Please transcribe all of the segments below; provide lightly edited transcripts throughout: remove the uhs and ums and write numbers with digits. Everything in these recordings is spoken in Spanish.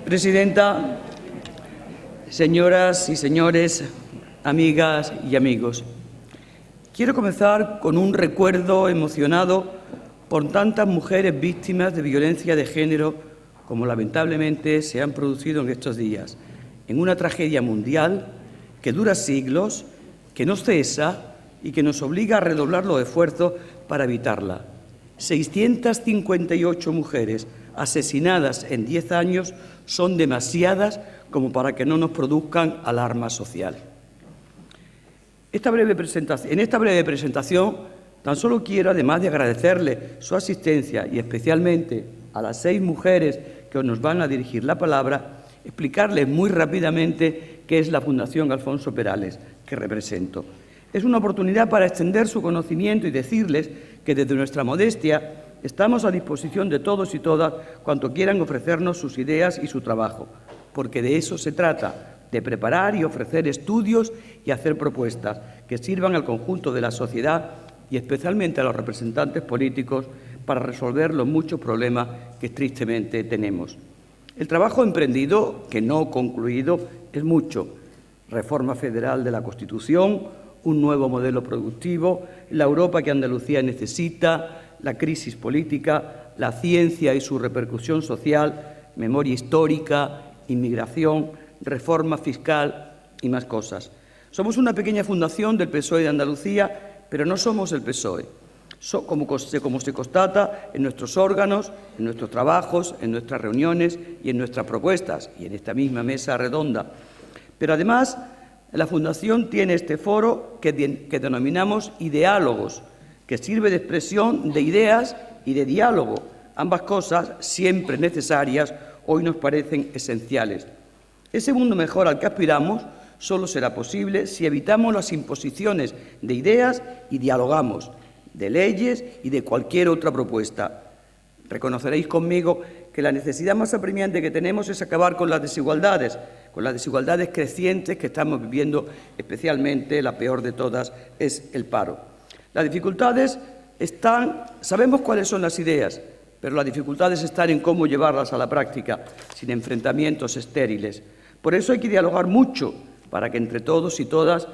Presidenta, señoras y señores, amigas y amigos, quiero comenzar con un recuerdo emocionado por tantas mujeres víctimas de violencia de género como lamentablemente se han producido en estos días, en una tragedia mundial que dura siglos, que no cesa y que nos obliga a redoblar los esfuerzos para evitarla. 658 mujeres asesinadas en 10 años son demasiadas como para que no nos produzcan alarma social. En esta breve presentación, tan solo quiero, además de agradecerle su asistencia y especialmente a las 6 mujeres que nos van a dirigir la palabra, explicarles muy rápidamente qué es la Fundación Alfonso Perales, que represento. Es una oportunidad para extender su conocimiento y decirles que desde nuestra modestia estamos a disposición de todos y todas cuanto quieran ofrecernos sus ideas y su trabajo, porque de eso se trata, de preparar y ofrecer estudios y hacer propuestas que sirvan al conjunto de la sociedad y especialmente a los representantes políticos para resolver los muchos problemas que tristemente tenemos. El trabajo emprendido, que no concluido, es mucho. Reforma federal de la Constitución, un nuevo modelo productivo, la Europa que Andalucía necesita, la crisis política, la ciencia y su repercusión social, memoria histórica, inmigración, reforma fiscal y más cosas. Somos una pequeña fundación del PSOE de Andalucía, pero no somos el PSOE. Como se constata en nuestros órganos, en nuestros trabajos, en nuestras reuniones y en nuestras propuestas, y en esta misma mesa redonda. Pero además, la Fundación tiene este foro que denominamos ideálogos, que sirve de expresión de ideas y de diálogo. Ambas cosas, siempre necesarias, hoy nos parecen esenciales. Ese mundo mejor al que aspiramos solo será posible si evitamos las imposiciones de ideas y dialogamos, de leyes y de cualquier otra propuesta. Reconoceréis conmigo que la necesidad más apremiante que tenemos es acabar con las desigualdades crecientes que estamos viviendo, especialmente la peor de todas es el paro. Las dificultades sabemos cuáles son las ideas, pero las dificultades están en cómo llevarlas a la práctica, sin enfrentamientos estériles. Por eso hay que dialogar mucho, para que entre todos y todas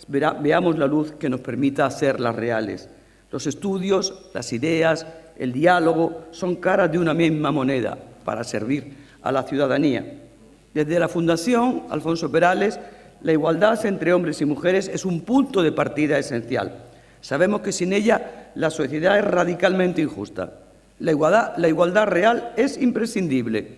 veamos la luz que nos permita hacerlas reales. Los estudios, las ideas, el diálogo son caras de una misma moneda para servir a la ciudadanía. Desde la Fundación Alfonso Perales, la igualdad entre hombres y mujeres es un punto de partida esencial. Sabemos que sin ella la sociedad es radicalmente injusta. La igualdad real es imprescindible.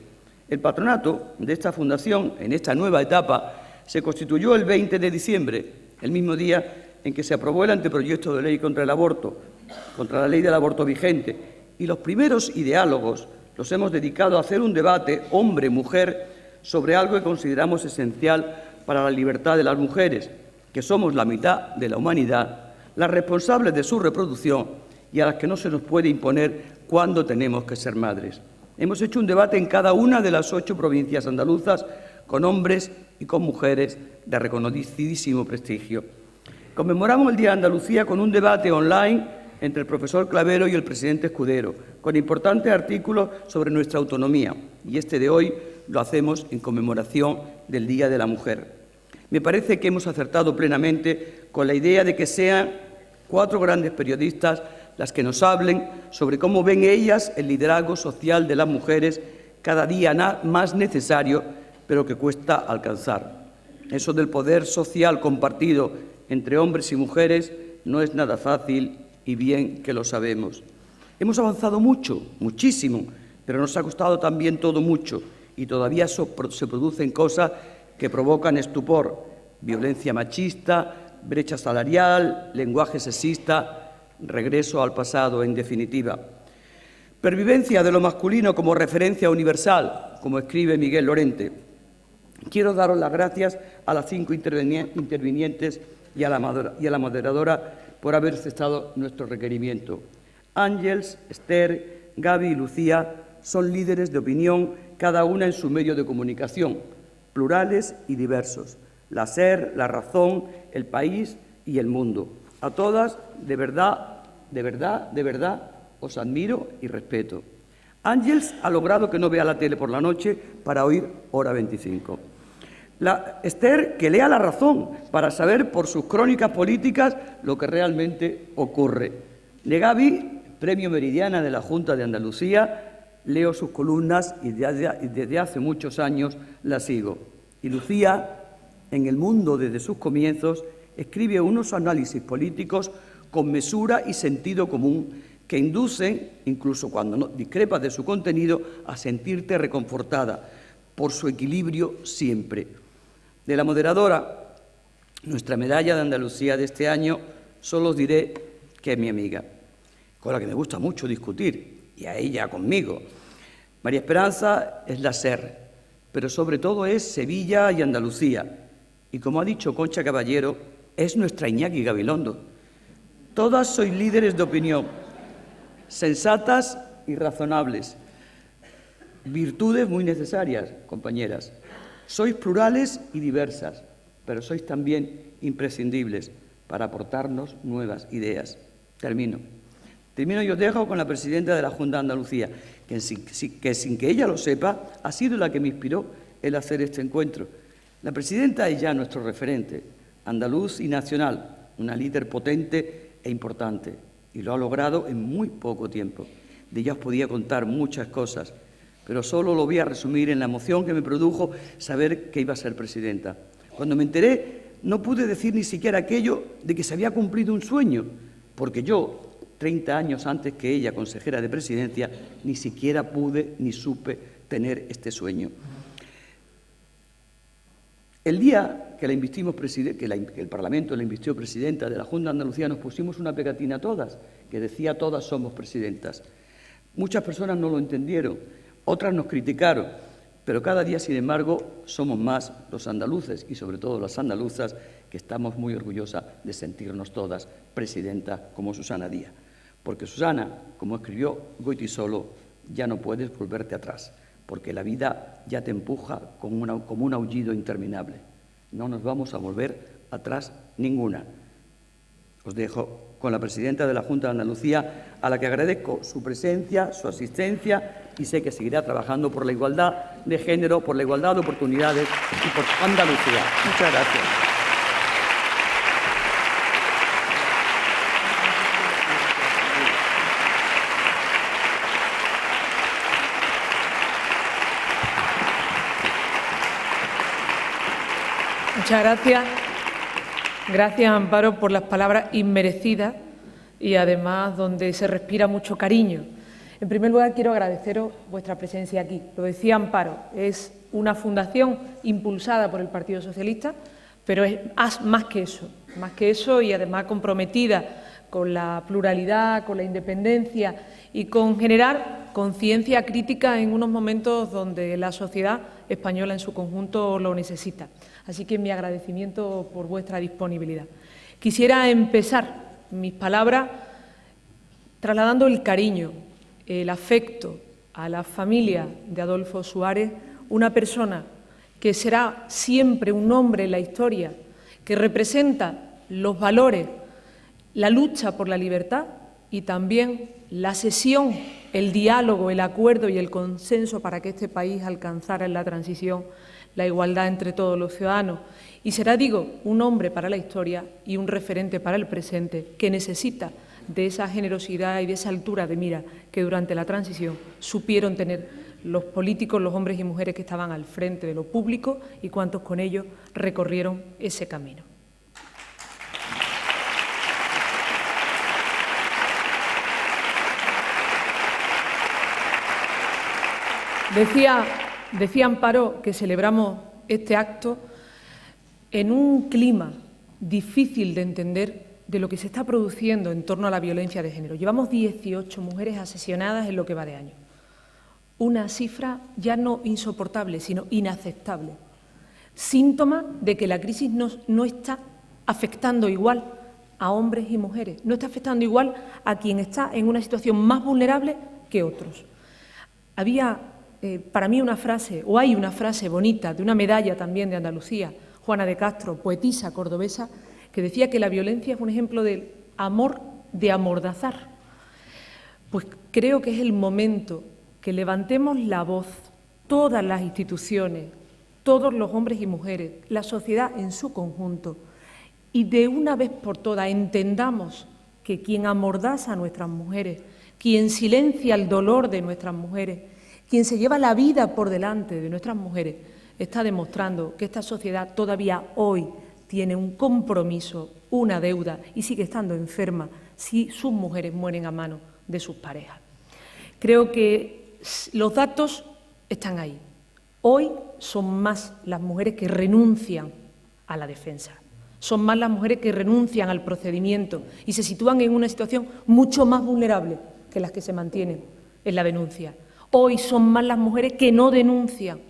El patronato de esta fundación, en esta nueva etapa, se constituyó el 20 de diciembre, el mismo día en que se aprobó el anteproyecto de ley contra el aborto, contra la ley del aborto vigente, y los primeros ideálogos los hemos dedicado a hacer un debate hombre-mujer sobre algo que consideramos esencial para la libertad de las mujeres, que somos la mitad de la humanidad, las responsables de su reproducción y a las que no se nos puede imponer cuándo tenemos que ser madres. Hemos hecho un debate en cada una de las 8 provincias andaluzas con hombres y con mujeres de reconocidísimo prestigio. Conmemoramos el Día de Andalucía con un debate online entre el profesor Clavero y el presidente Escudero, con importantes artículos sobre nuestra autonomía, y este de hoy lo hacemos en conmemoración del Día de la Mujer. Me parece que hemos acertado plenamente con la idea de que sean 4 grandes periodistas las que nos hablen sobre cómo ven ellas el liderazgo social de las mujeres, cada día más necesario, pero que cuesta alcanzar. Eso del poder social compartido entre hombres y mujeres no es nada fácil y bien que lo sabemos. Hemos avanzado mucho, muchísimo, pero nos ha costado también todo mucho y todavía se producen cosas que provocan estupor: violencia machista, brecha salarial, lenguaje sexista, regreso al pasado, en definitiva. Pervivencia de lo masculino como referencia universal, como escribe Miguel Lorente. Quiero daros las gracias a las 5 intervinientes y a la moderadora por haber aceptado nuestro requerimiento. Ángeles, Esther, Gaby y Lucía son líderes de opinión, cada una en su medio de comunicación, plurales y diversos: la SER, La Razón, El País y El Mundo. A todas, de verdad, os admiro y respeto. Ángels ha logrado que no vea la tele por la noche para oír Hora 25. Esther, que lea La Razón para saber por sus crónicas políticas lo que realmente ocurre. De Gaby, Premio Meridiana de la Junta de Andalucía, leo sus columnas y desde hace muchos años las sigo. Y Lucía, en El Mundo desde sus comienzos, escribe unos análisis políticos con mesura y sentido común que inducen, incluso cuando no discrepas de su contenido, a sentirte reconfortada por su equilibrio siempre. De la moderadora, nuestra medalla de Andalucía de este año, solo os diré que es mi amiga, con la que me gusta mucho discutir, y a ella conmigo. María Esperanza es la SER, pero sobre todo es Sevilla y Andalucía. Y como ha dicho Concha Caballero, es nuestra Iñaki Gabilondo. Todas sois líderes de opinión, sensatas y razonables. Virtudes muy necesarias, compañeras. Sois plurales y diversas, pero sois también imprescindibles para aportarnos nuevas ideas. Termino y os dejo con la presidenta de la Junta de Andalucía, que sin que ella lo sepa, ha sido la que me inspiró el hacer este encuentro. La presidenta es ya nuestro referente, andaluz y nacional, una líder potente e importante, y lo ha logrado en muy poco tiempo. De ella os podía contar muchas cosas, pero solo lo voy a resumir en la emoción que me produjo saber que iba a ser presidenta. Cuando me enteré, no pude decir ni siquiera aquello de que se había cumplido un sueño, porque yo, 30 años antes que ella, consejera de Presidencia, ni siquiera pude ni supe tener este sueño. El día que el Parlamento la invistió presidenta de la Junta de Andalucía, nos pusimos una pegatina todas, que decía "Todas somos presidentas". Muchas personas no lo entendieron, otras nos criticaron, pero cada día, sin embargo, somos más los andaluces y sobre todo las andaluzas que estamos muy orgullosas de sentirnos todas presidentas como Susana Díaz. Porque Susana, como escribió Goytisolo, ya no puedes volverte atrás, porque la vida ya te empuja como un aullido interminable. No nos vamos a volver atrás ninguna. Os dejo con la presidenta de la Junta de Andalucía, a la que agradezco su presencia, su asistencia, y sé que seguirá trabajando por la igualdad de género, por la igualdad de oportunidades y por Andalucía. Muchas gracias. Muchas gracias. Gracias, Amparo, por las palabras inmerecidas y además donde se respira mucho cariño. En primer lugar, quiero agradeceros vuestra presencia aquí. Lo decía Amparo, es una fundación impulsada por el Partido Socialista, pero es más que eso y además comprometida con la pluralidad, con la independencia y con generar conciencia crítica en unos momentos donde la sociedad española en su conjunto lo necesita. Así que mi agradecimiento por vuestra disponibilidad. Quisiera empezar mis palabras trasladando el cariño, el afecto a la familia de Adolfo Suárez, una persona que será siempre un hombre en la historia, que representa los valores, la lucha por la libertad y también la sesión, el diálogo, el acuerdo y el consenso para que este país alcanzara en la transición la igualdad entre todos los ciudadanos. Y será, digo, un hombre para la historia y un referente para el presente que necesita de esa generosidad y de esa altura de mira que durante la transición supieron tener los políticos, los hombres y mujeres que estaban al frente de lo público y cuantos con ellos recorrieron ese camino. Decía Amparo que celebramos este acto en un clima difícil de entender de lo que se está produciendo en torno a la violencia de género. Llevamos 18 mujeres asesinadas en lo que va de año. Una cifra ya no insoportable, sino inaceptable. Síntoma de que la crisis no está afectando igual a hombres y mujeres, no está afectando igual a quien está en una situación más vulnerable que otros. Había para mí hay una frase bonita de una medalla también de Andalucía, Juana de Castro, poetisa cordobesa, que decía que la violencia es un ejemplo del amor de amordazar. Pues creo que es el momento que levantemos la voz, todas las instituciones, todos los hombres y mujeres, la sociedad en su conjunto, y de una vez por todas entendamos que quien amordaza a nuestras mujeres, quien silencia el dolor de nuestras mujeres, quien se lleva la vida por delante de nuestras mujeres, está demostrando que esta sociedad todavía hoy tiene un compromiso, una deuda y sigue estando enferma si sus mujeres mueren a manos de sus parejas. Creo que los datos están ahí. Hoy son más las mujeres que renuncian a la defensa, son más las mujeres que renuncian al procedimiento y se sitúan en una situación mucho más vulnerable que las que se mantienen en la denuncia. Hoy son más las mujeres que no denuncian.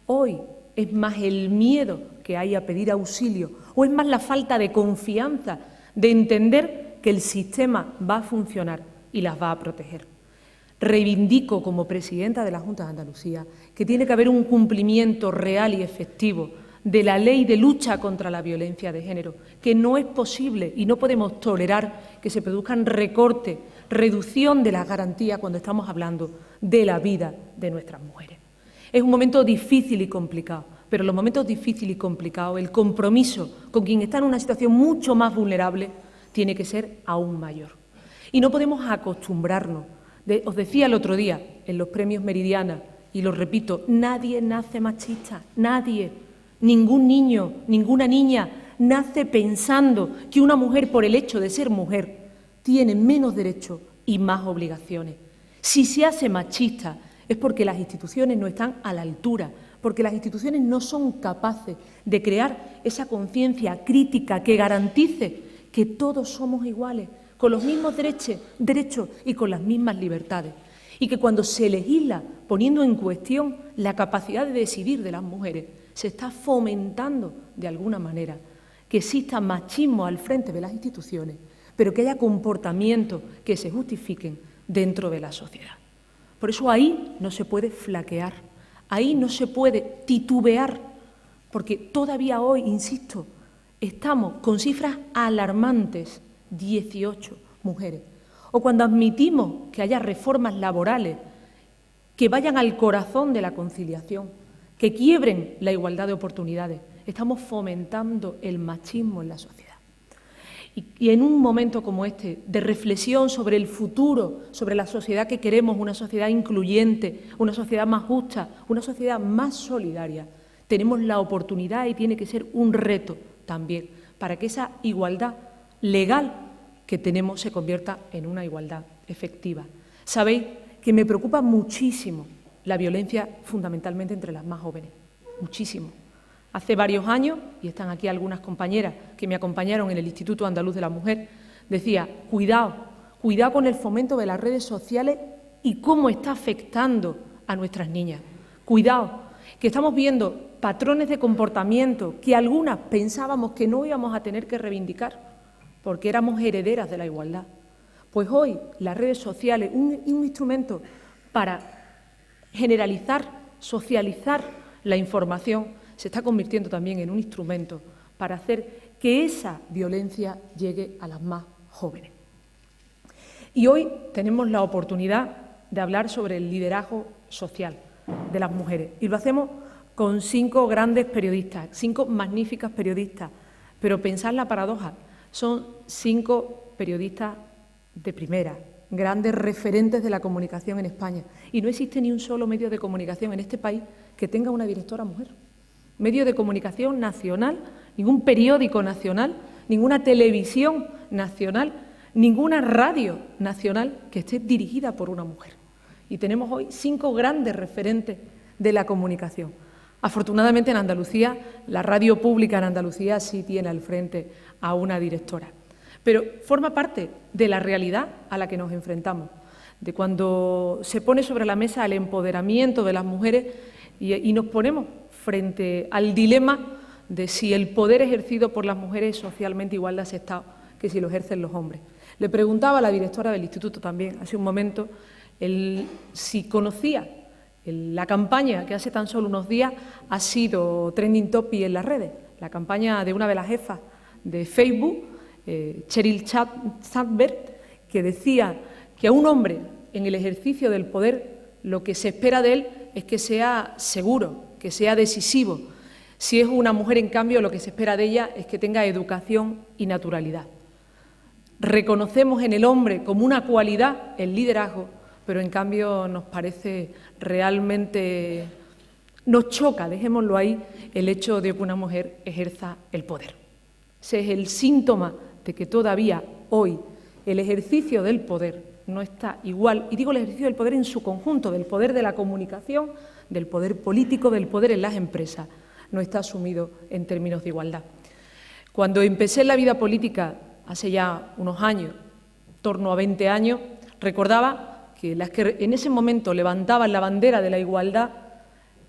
Hoy es más el miedo que hay a pedir auxilio o es más la falta de confianza, de entender que el sistema va a funcionar y las va a proteger. Reivindico como presidenta de la Junta de Andalucía que tiene que haber un cumplimiento real y efectivo de la Ley de lucha contra la violencia de género, que no es posible y no podemos tolerar que se produzcan recortes, reducción de las garantías cuando estamos hablando de la vida de nuestras mujeres. Es un momento difícil y complicado, pero en los momentos difíciles y complicados el compromiso con quien está en una situación mucho más vulnerable tiene que ser aún mayor. Y no podemos acostumbrarnos. Os decía el otro día en los premios Meridiana, y lo repito, nadie nace machista, nadie, ningún niño, ninguna niña nace pensando que una mujer por el hecho de ser mujer tiene menos derechos y más obligaciones. Si se hace machista es porque las instituciones no están a la altura, porque las instituciones no son capaces de crear esa conciencia crítica que garantice que todos somos iguales, con los mismos derechos y con las mismas libertades. Y que cuando se legisla poniendo en cuestión la capacidad de decidir de las mujeres, se está fomentando de alguna manera que exista machismo al frente de las instituciones, pero que haya comportamientos que se justifiquen dentro de la sociedad. Por eso ahí no se puede flaquear, ahí no se puede titubear, porque todavía hoy, insisto, estamos con cifras alarmantes, 18 mujeres. O cuando admitimos que haya reformas laborales que vayan al corazón de la conciliación, que quiebren la igualdad de oportunidades, estamos fomentando el machismo en la sociedad. Y en un momento como este, de reflexión sobre el futuro, sobre la sociedad que queremos, una sociedad incluyente, una sociedad más justa, una sociedad más solidaria, tenemos la oportunidad y tiene que ser un reto también para que esa igualdad legal que tenemos se convierta en una igualdad efectiva. Sabéis que me preocupa muchísimo la violencia fundamentalmente entre las más jóvenes, muchísimo. Hace varios años, y están aquí algunas compañeras que me acompañaron en el Instituto Andaluz de la Mujer, decía, cuidado con el fomento de las redes sociales y cómo está afectando a nuestras niñas. Cuidado, que estamos viendo patrones de comportamiento que algunas pensábamos que no íbamos a tener que reivindicar porque éramos herederas de la igualdad. Pues hoy las redes sociales, un instrumento para generalizar, socializar la información, se está convirtiendo también en un instrumento para hacer que esa violencia llegue a las más jóvenes. Y hoy tenemos la oportunidad de hablar sobre el liderazgo social de las mujeres. Y lo hacemos con 5 grandes periodistas, 5 magníficas periodistas. Pero pensad la paradoja, son 5 periodistas de primera, grandes referentes de la comunicación en España. Y no existe ni un solo medio de comunicación en este país que tenga una directora mujer. Medio de comunicación nacional, ningún periódico nacional, ninguna televisión nacional, ninguna radio nacional que esté dirigida por una mujer. Y tenemos hoy 5 grandes referentes de la comunicación. Afortunadamente en Andalucía, la radio pública en Andalucía sí tiene al frente a una directora. Pero forma parte de la realidad a la que nos enfrentamos, de cuando se pone sobre la mesa el empoderamiento de las mujeres y nos ponemos frente al dilema de si el poder ejercido por las mujeres es socialmente igual de aceptado que si lo ejercen los hombres. Le preguntaba a la directora del instituto también hace un momento si conocía la campaña que hace tan solo unos días ha sido trending topic en las redes, la campaña de una de las jefas de Facebook, Sheryl Sandberg, que decía que a un hombre en el ejercicio del poder Lo que se espera de él es que sea seguro, que sea decisivo. Si es una mujer, en cambio, lo que se espera de ella es que tenga educación y naturalidad. Reconocemos en el hombre como una cualidad el liderazgo, pero en cambio nos parece realmente, nos choca, dejémoslo ahí, el hecho de que una mujer ejerza el poder. Ese es el síntoma de que todavía hoy el ejercicio del poder no está igual, y digo el ejercicio del poder en su conjunto, del poder de la comunicación, del poder político, del poder en las empresas, no está asumido en términos de igualdad. Cuando empecé en la vida política, hace ya unos años, en torno a 20 años, recordaba que las que en ese momento levantaban la bandera de la igualdad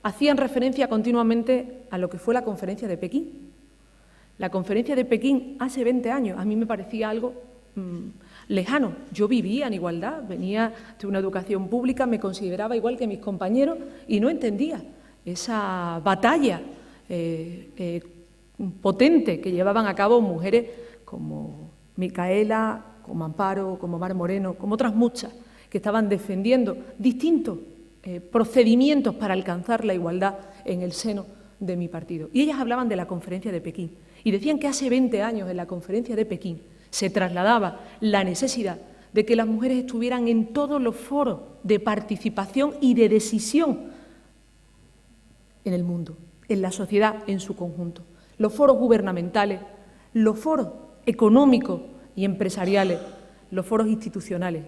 hacían referencia continuamente a lo que fue la conferencia de Pekín. La conferencia de Pekín hace 20 años, a mí me parecía algo lejano. Yo vivía en igualdad, venía de una educación pública, me consideraba igual que mis compañeros y no entendía esa batalla potente que llevaban a cabo mujeres como Micaela, como Amparo, como Mar Moreno, como otras muchas que estaban defendiendo distintos procedimientos para alcanzar la igualdad en el seno de mi partido. Y ellas hablaban de la conferencia de Pekín y decían que hace 20 años en la conferencia de Pekín se trasladaba la necesidad de que las mujeres estuvieran en todos los foros de participación y de decisión en el mundo, en la sociedad en su conjunto. Los foros gubernamentales, los foros económicos y empresariales, los foros institucionales.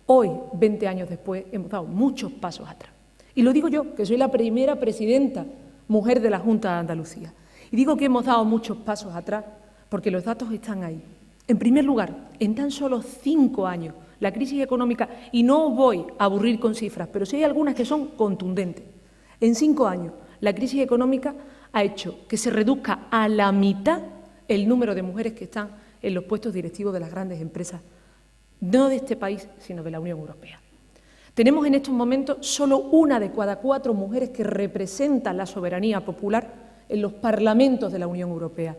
Hoy, 20 años después, hemos dado muchos pasos atrás. Y lo digo yo, que soy la primera presidenta mujer de la Junta de Andalucía. Y digo que hemos dado muchos pasos atrás porque los datos están ahí. En primer lugar, en tan solo 5 años, la crisis económica, y no voy a aburrir con cifras, pero sí hay algunas que son contundentes. En 5 años, la crisis económica ha hecho que se reduzca a la mitad el número de mujeres que están en los puestos directivos de las grandes empresas, no de este país, sino de la Unión Europea. Tenemos en estos momentos solo 1 de cada 4 mujeres que representan la soberanía popular en los parlamentos de la Unión Europea.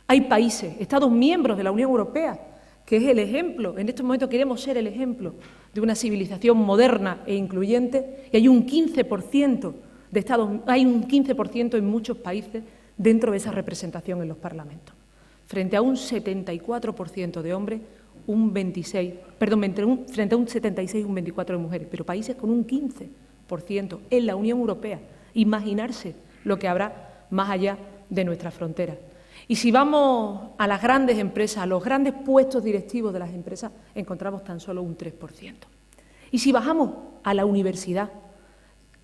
Hay países, Estados miembros de la Unión Europea, que es el ejemplo, en estos momentos queremos ser el ejemplo de una civilización moderna e incluyente, y hay un 15% de Estados, hay un 15% en muchos países dentro de esa representación en los parlamentos. Frente a un 74% de hombres, frente a un 76 y un 24% de mujeres, pero países con un 15% en la Unión Europea. Imaginarse lo que habrá más allá de nuestras fronteras. Y si vamos a las grandes empresas, a los grandes puestos directivos de las empresas, encontramos tan solo un 3%. Y si bajamos a la universidad,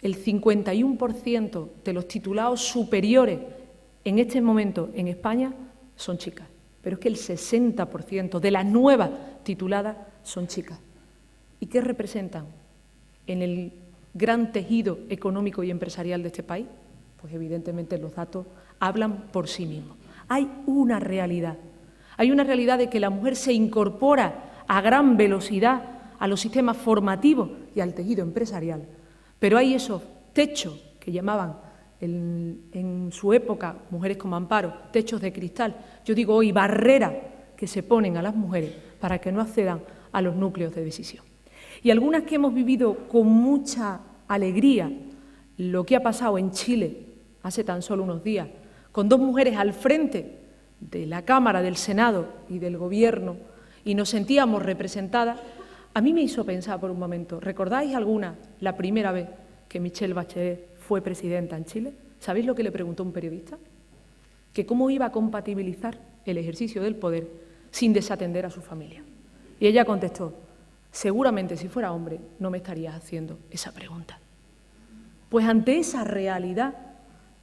el 51% de los titulados superiores en este momento en España son chicas, pero es que el 60% de las nuevas tituladas son chicas. ¿Y qué representan en el gran tejido económico y empresarial de este país? Pues evidentemente los datos hablan por sí mismos. Hay una realidad de que la mujer se incorpora a gran velocidad a los sistemas formativos y al tejido empresarial, pero hay esos techos que llamaban en su época mujeres como Amparo, techos de cristal, yo digo hoy barreras que se ponen a las mujeres para que no accedan a los núcleos de decisión. Y algunas que hemos vivido con mucha alegría lo que ha pasado en Chile hace tan solo unos días, con 2 mujeres al frente de la Cámara, del Senado y del Gobierno, y nos sentíamos representadas, a mí me hizo pensar por un momento, ¿recordáis alguna la primera vez que Michelle Bachelet fue presidenta en Chile? ¿Sabéis lo que le preguntó un periodista? Que cómo iba a compatibilizar el ejercicio del poder sin desatender a su familia. Y ella contestó, seguramente si fuera hombre no me estarías haciendo esa pregunta. Pues ante esa realidad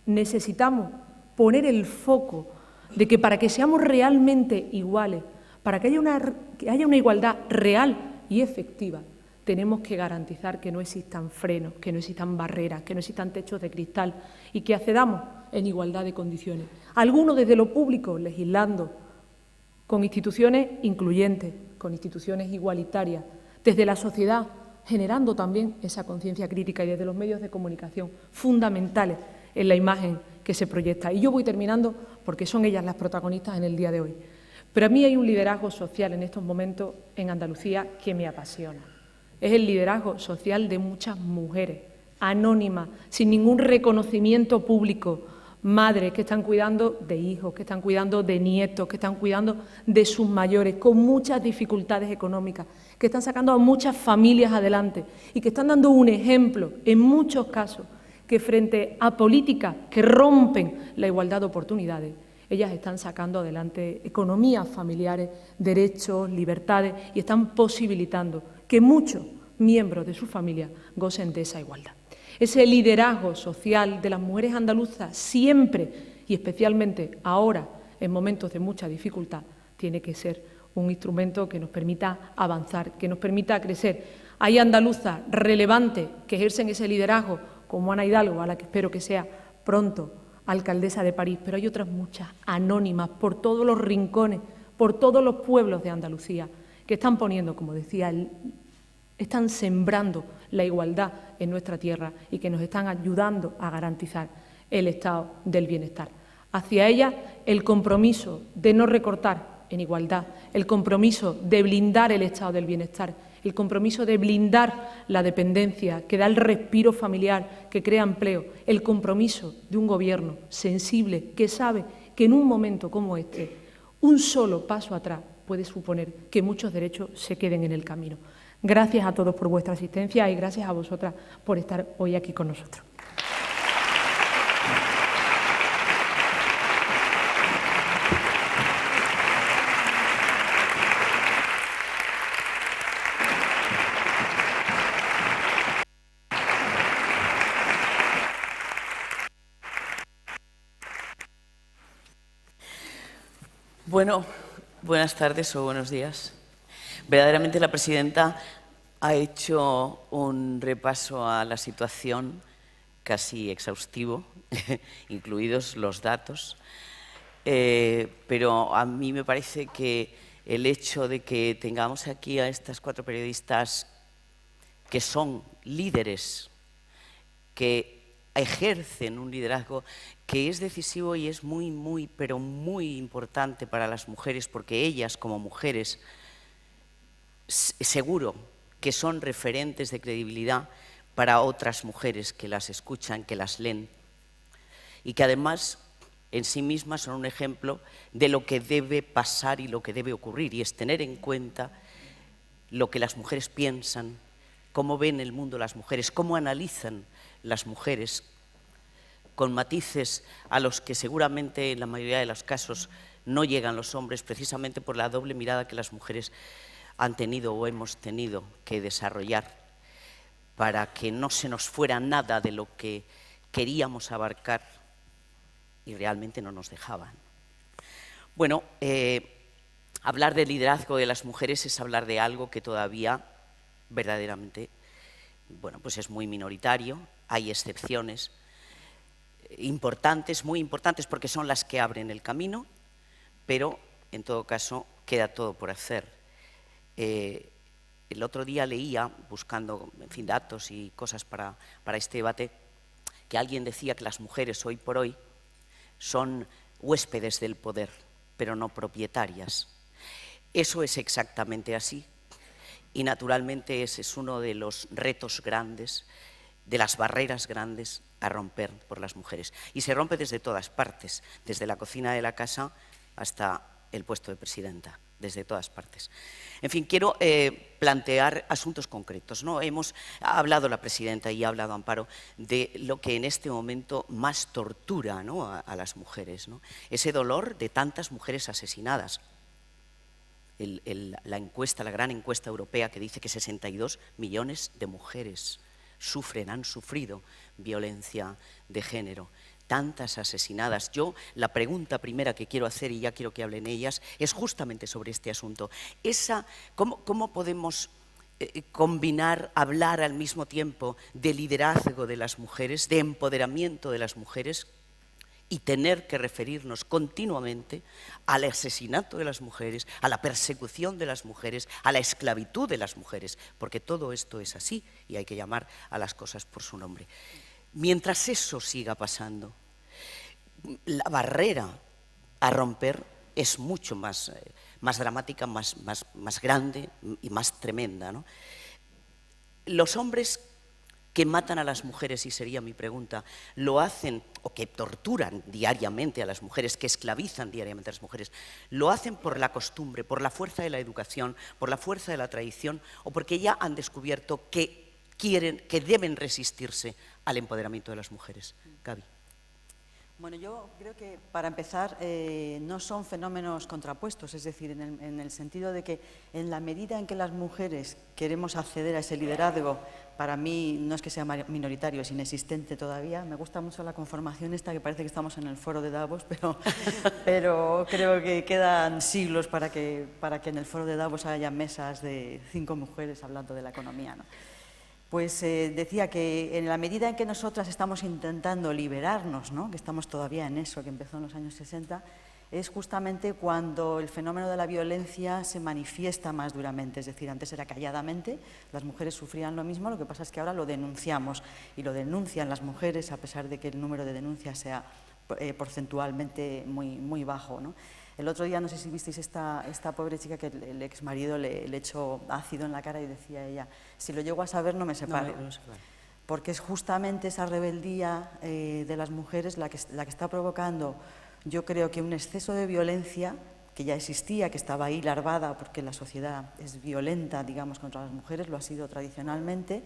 necesitamos poner el foco de que para que seamos realmente iguales, para que haya una igualdad real y efectiva, tenemos que garantizar que no existan frenos, que no existan barreras, que no existan techos de cristal y que accedamos en igualdad de condiciones. Algunos desde lo público, legislando, con instituciones incluyentes, con instituciones igualitarias, desde la sociedad, generando también esa conciencia crítica y desde los medios de comunicación, fundamentales en la imagen que se proyecta. Y yo voy terminando porque son ellas las protagonistas en el día de hoy. Pero a mí hay un liderazgo social en estos momentos en Andalucía que me apasiona. es el liderazgo social de muchas mujeres, anónimas, sin ningún reconocimiento público, madres que están cuidando de hijos, que están cuidando de nietos, que están cuidando de sus mayores, con muchas dificultades económicas, que están sacando a muchas familias adelante y que están dando un ejemplo, en muchos casos, que frente a políticas que rompen la igualdad de oportunidades, ellas están sacando adelante economías familiares, derechos, libertades y están posibilitando que muchos miembros de su familia gocen de esa igualdad. Ese liderazgo social de las mujeres andaluzas siempre y especialmente ahora, en momentos de mucha dificultad, tiene que ser un instrumento que nos permita avanzar, que nos permita crecer. Hay andaluzas relevantes que ejercen ese liderazgo, como Ana Hidalgo, a la que espero que sea pronto alcaldesa de París, pero hay otras muchas anónimas por todos los rincones, por todos los pueblos de Andalucía, que están poniendo, como decía, están sembrando la igualdad en nuestra tierra y que nos están ayudando a garantizar el estado del bienestar. Hacia ellas, el compromiso de no recortar en igualdad, el compromiso de blindar el estado del bienestar, el compromiso de blindar la dependencia, que da el respiro familiar, que crea empleo, el compromiso de un Gobierno sensible que sabe que en un momento como este, un solo paso atrás puede suponer que muchos derechos se queden en el camino. Gracias a todos por vuestra asistencia y gracias a vosotras por estar hoy aquí con nosotros. Bueno, buenas tardes o buenos días. Verdaderamente la presidenta ha hecho un repaso a la situación casi exhaustivo, incluidos los datos, pero a mí me parece que el hecho de que tengamos aquí a estas 4 periodistas que son líderes, que ejercen un liderazgo que es decisivo y es muy, pero muy importante para las mujeres, porque ellas como mujeres seguro que son referentes de credibilidad para otras mujeres que las escuchan, que las leen y que además en sí mismas son un ejemplo de lo que debe pasar y lo que debe ocurrir, y es tener en cuenta lo que las mujeres piensan, cómo ven el mundo las mujeres, cómo analizan las mujeres, con matices a los que seguramente en la mayoría de los casos no llegan los hombres, precisamente por la doble mirada que las mujeres han tenido o hemos tenido que desarrollar para que no se nos fuera nada de lo que queríamos abarcar y realmente no nos dejaban. Bueno, hablar del liderazgo de las mujeres es hablar de algo que todavía verdaderamente, bueno, pues es muy minoritario, hay excepciones importantes, muy importantes, porque son las que abren el camino, pero en todo caso queda todo por hacer. El otro día leía, buscando en fin, datos y cosas para este debate, que alguien decía que las mujeres hoy por hoy son huéspedes del poder, pero no propietarias. Eso es exactamente así y naturalmente ese es uno de los retos grandes, de las barreras grandes a romper por las mujeres. Y se rompe desde todas partes, desde la cocina de la casa hasta el puesto de presidenta, desde todas partes. En fin, quiero plantear asuntos concretos, ¿no? Ha hablado la presidenta y ha hablado Amparo de lo que en este momento más tortura, ¿no?, a las mujeres, ¿no? Ese dolor de tantas mujeres asesinadas. La encuesta, la gran encuesta europea que dice que 62 millones de mujeres han sufrido violencia de género, tantas asesinadas. Yo, la pregunta primera que quiero hacer, y ya quiero que hablen ellas, es justamente sobre este asunto. ¿Cómo podemos combinar, hablar al mismo tiempo de liderazgo de las mujeres, de empoderamiento de las mujeres, y tener que referirnos continuamente al asesinato de las mujeres, a la persecución de las mujeres, a la esclavitud de las mujeres? Porque todo esto es así y hay que llamar a las cosas por su nombre. Mientras eso siga pasando, la barrera a romper es mucho más dramática, más grande y más tremenda, ¿no? los hombres que matan a las mujeres, y sería mi pregunta, lo hacen, o que torturan diariamente a las mujeres, que esclavizan diariamente a las mujeres, lo hacen por la costumbre, por la fuerza de la educación, por la fuerza de la tradición, o porque ya han descubierto que deben resistirse al empoderamiento de las mujeres? Gaby. Bueno, yo creo que, para empezar, no son fenómenos contrapuestos, es decir, en el sentido de que en la medida en que las mujeres queremos acceder a ese liderazgo, para mí no es que sea minoritario, es inexistente todavía. Me gusta mucho la conformación esta, que parece que estamos en el foro de Davos, pero creo que quedan siglos para que en el foro de Davos haya mesas de 5 mujeres hablando de la economía, ¿no? Pues decía que en la medida en que nosotras estamos intentando liberarnos, ¿no?, que estamos todavía en eso, que empezó en los años 60, es justamente cuando el fenómeno de la violencia se manifiesta más duramente. Es decir, antes era calladamente, las mujeres sufrían lo mismo, lo que pasa es que ahora lo denunciamos, y lo denuncian las mujeres, a pesar de que el número de denuncias sea porcentualmente muy bajo, ¿no? El otro día, no sé si visteis esta pobre chica que el exmarido le echó ácido en la cara y decía ella: si lo llego a saber no me separo. No se vale. Porque es justamente esa rebeldía de las mujeres la que está provocando, yo creo, que un exceso de violencia que ya existía, que estaba ahí larvada, porque la sociedad es violenta, digamos, contra las mujeres, lo ha sido tradicionalmente,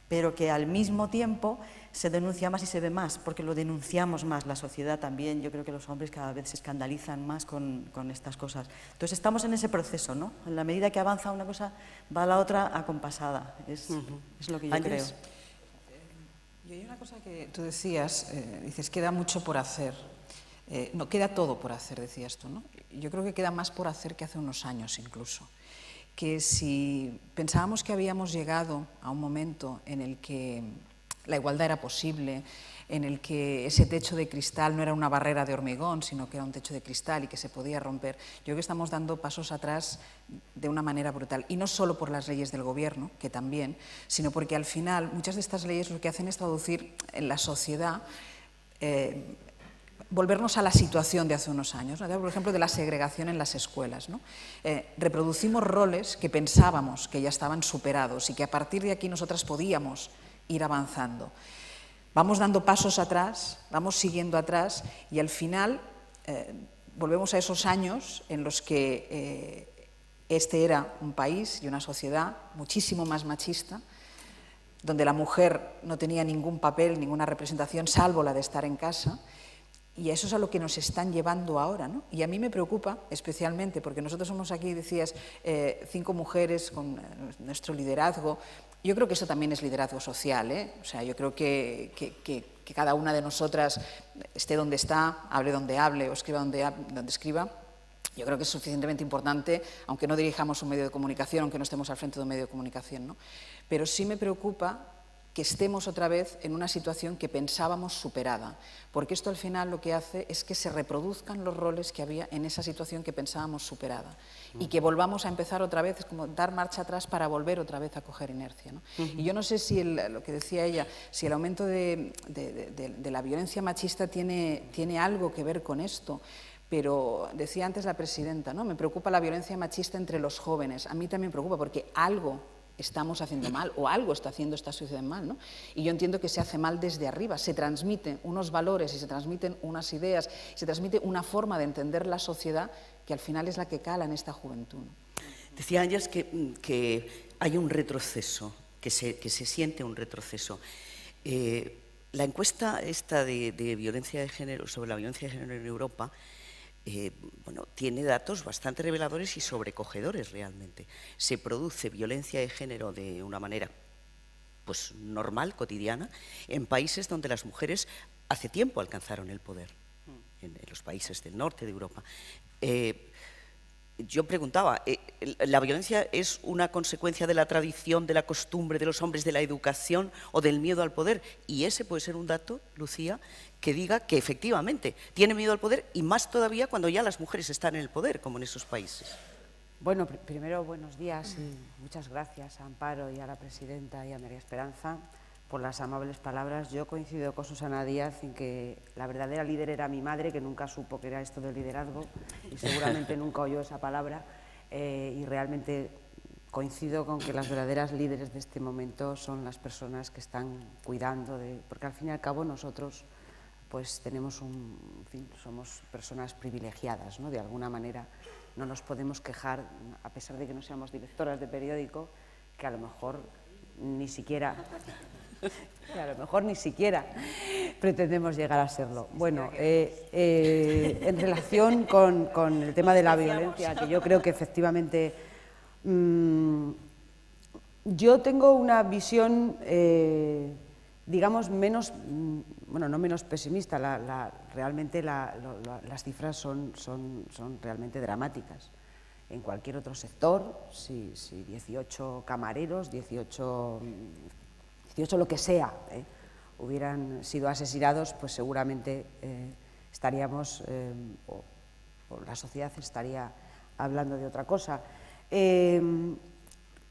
pero que al mismo tiempo se denuncia más y se ve más, porque lo denunciamos más. La sociedad también, yo creo que los hombres cada vez se escandalizan más con estas cosas. Entonces estamos en ese proceso, ¿no? En la medida que avanza una cosa, va la otra acompasada. Es lo que yo creo. Y hay una cosa que tú decías, dices, queda mucho por hacer. No, queda todo por hacer, decías tú, ¿no? Yo creo que queda más por hacer que hace unos años incluso. Que si pensábamos que habíamos llegado a un momento en el que la igualdad era posible, en el que ese techo de cristal no era una barrera de hormigón, sino que era un techo de cristal y que se podía romper, yo creo que estamos dando pasos atrás de una manera brutal. Y no solo por las leyes del gobierno, que también, sino porque al final muchas de estas leyes lo que hacen es traducir en la sociedad, volvernos a la situación de hace unos años, ¿no? Por ejemplo, de la segregación en las escuelas, ¿no? Reproducimos roles que pensábamos que ya estaban superados y que a partir de aquí nosotras podíamos ir avanzando. Vamos dando pasos atrás, vamos siguiendo atrás y al final volvemos a esos años en los que este era un país y una sociedad muchísimo más machista, donde la mujer no tenía ningún papel, ninguna representación, salvo la de estar en casa. Y eso es a lo que nos están llevando ahora, ¿no? Y a mí me preocupa especialmente, porque nosotros somos aquí, decías, 5 mujeres con nuestro liderazgo. Yo creo que eso también es liderazgo social, ¿eh? O sea, yo creo que cada una de nosotras esté donde está, hable donde hable o escriba donde escriba. Yo creo que es suficientemente importante, aunque no dirijamos un medio de comunicación, aunque no estemos al frente de un medio de comunicación, ¿no? Pero sí me preocupa que estemos otra vez en una situación que pensábamos superada, porque esto al final lo que hace es que se reproduzcan los roles que había en esa situación que pensábamos superada y que volvamos a empezar otra vez, es como dar marcha atrás para volver otra vez a coger inercia, ¿no? Y yo no sé si lo que decía ella, si el aumento de la violencia machista tiene algo que ver con esto. Pero decía antes la presidenta, ¿no? Me preocupa la violencia machista entre los jóvenes. A mí también me preocupa porque algo estamos haciendo mal o algo está haciendo esta sociedad mal, ¿no? Y yo entiendo que se hace mal desde arriba, se transmiten unos valores y se transmiten unas ideas, se transmite una forma de entender la sociedad que al final es la que cala en esta juventud, ¿no? Decía Ángels que hay un retroceso, que se siente un retroceso. La encuesta esta de violencia de género, sobre la violencia de género en Europa, bueno, tiene datos bastante reveladores y sobrecogedores realmente. Se produce violencia de género de una manera pues, normal, cotidiana, en países donde las mujeres hace tiempo alcanzaron el poder, en los países del norte de Europa. Yo preguntaba, ¿la violencia es una consecuencia de la tradición, de la costumbre de los hombres, de la educación o del miedo al poder? Y ese puede ser un dato, Lucía, que diga que efectivamente tiene miedo al poder y más todavía cuando ya las mujeres están en el poder, como en esos países. Bueno, primero buenos días y muchas gracias a Amparo y a la presidenta y a María Esperanza por las amables palabras. Yo coincido con Susana Díaz en que la verdadera líder era mi madre, que nunca supo que era esto del liderazgo y seguramente nunca oyó esa palabra y realmente coincido con que las verdaderas líderes de este momento son las personas que están cuidando porque al fin y al cabo nosotros pues tenemos en fin, somos personas privilegiadas, ¿no? De alguna manera no nos podemos quejar, a pesar de que no seamos directoras de periódico, que a lo mejor ni siquiera pretendemos llegar a serlo. Bueno, en relación con el tema de la violencia, que yo creo que efectivamente yo tengo una visión, digamos, menos, bueno, no menos pesimista, realmente las cifras son realmente dramáticas. En cualquier otro sector, si 18 camareros, 18 lo que sea, hubieran sido asesinados, pues seguramente estaríamos, o la sociedad estaría hablando de otra cosa.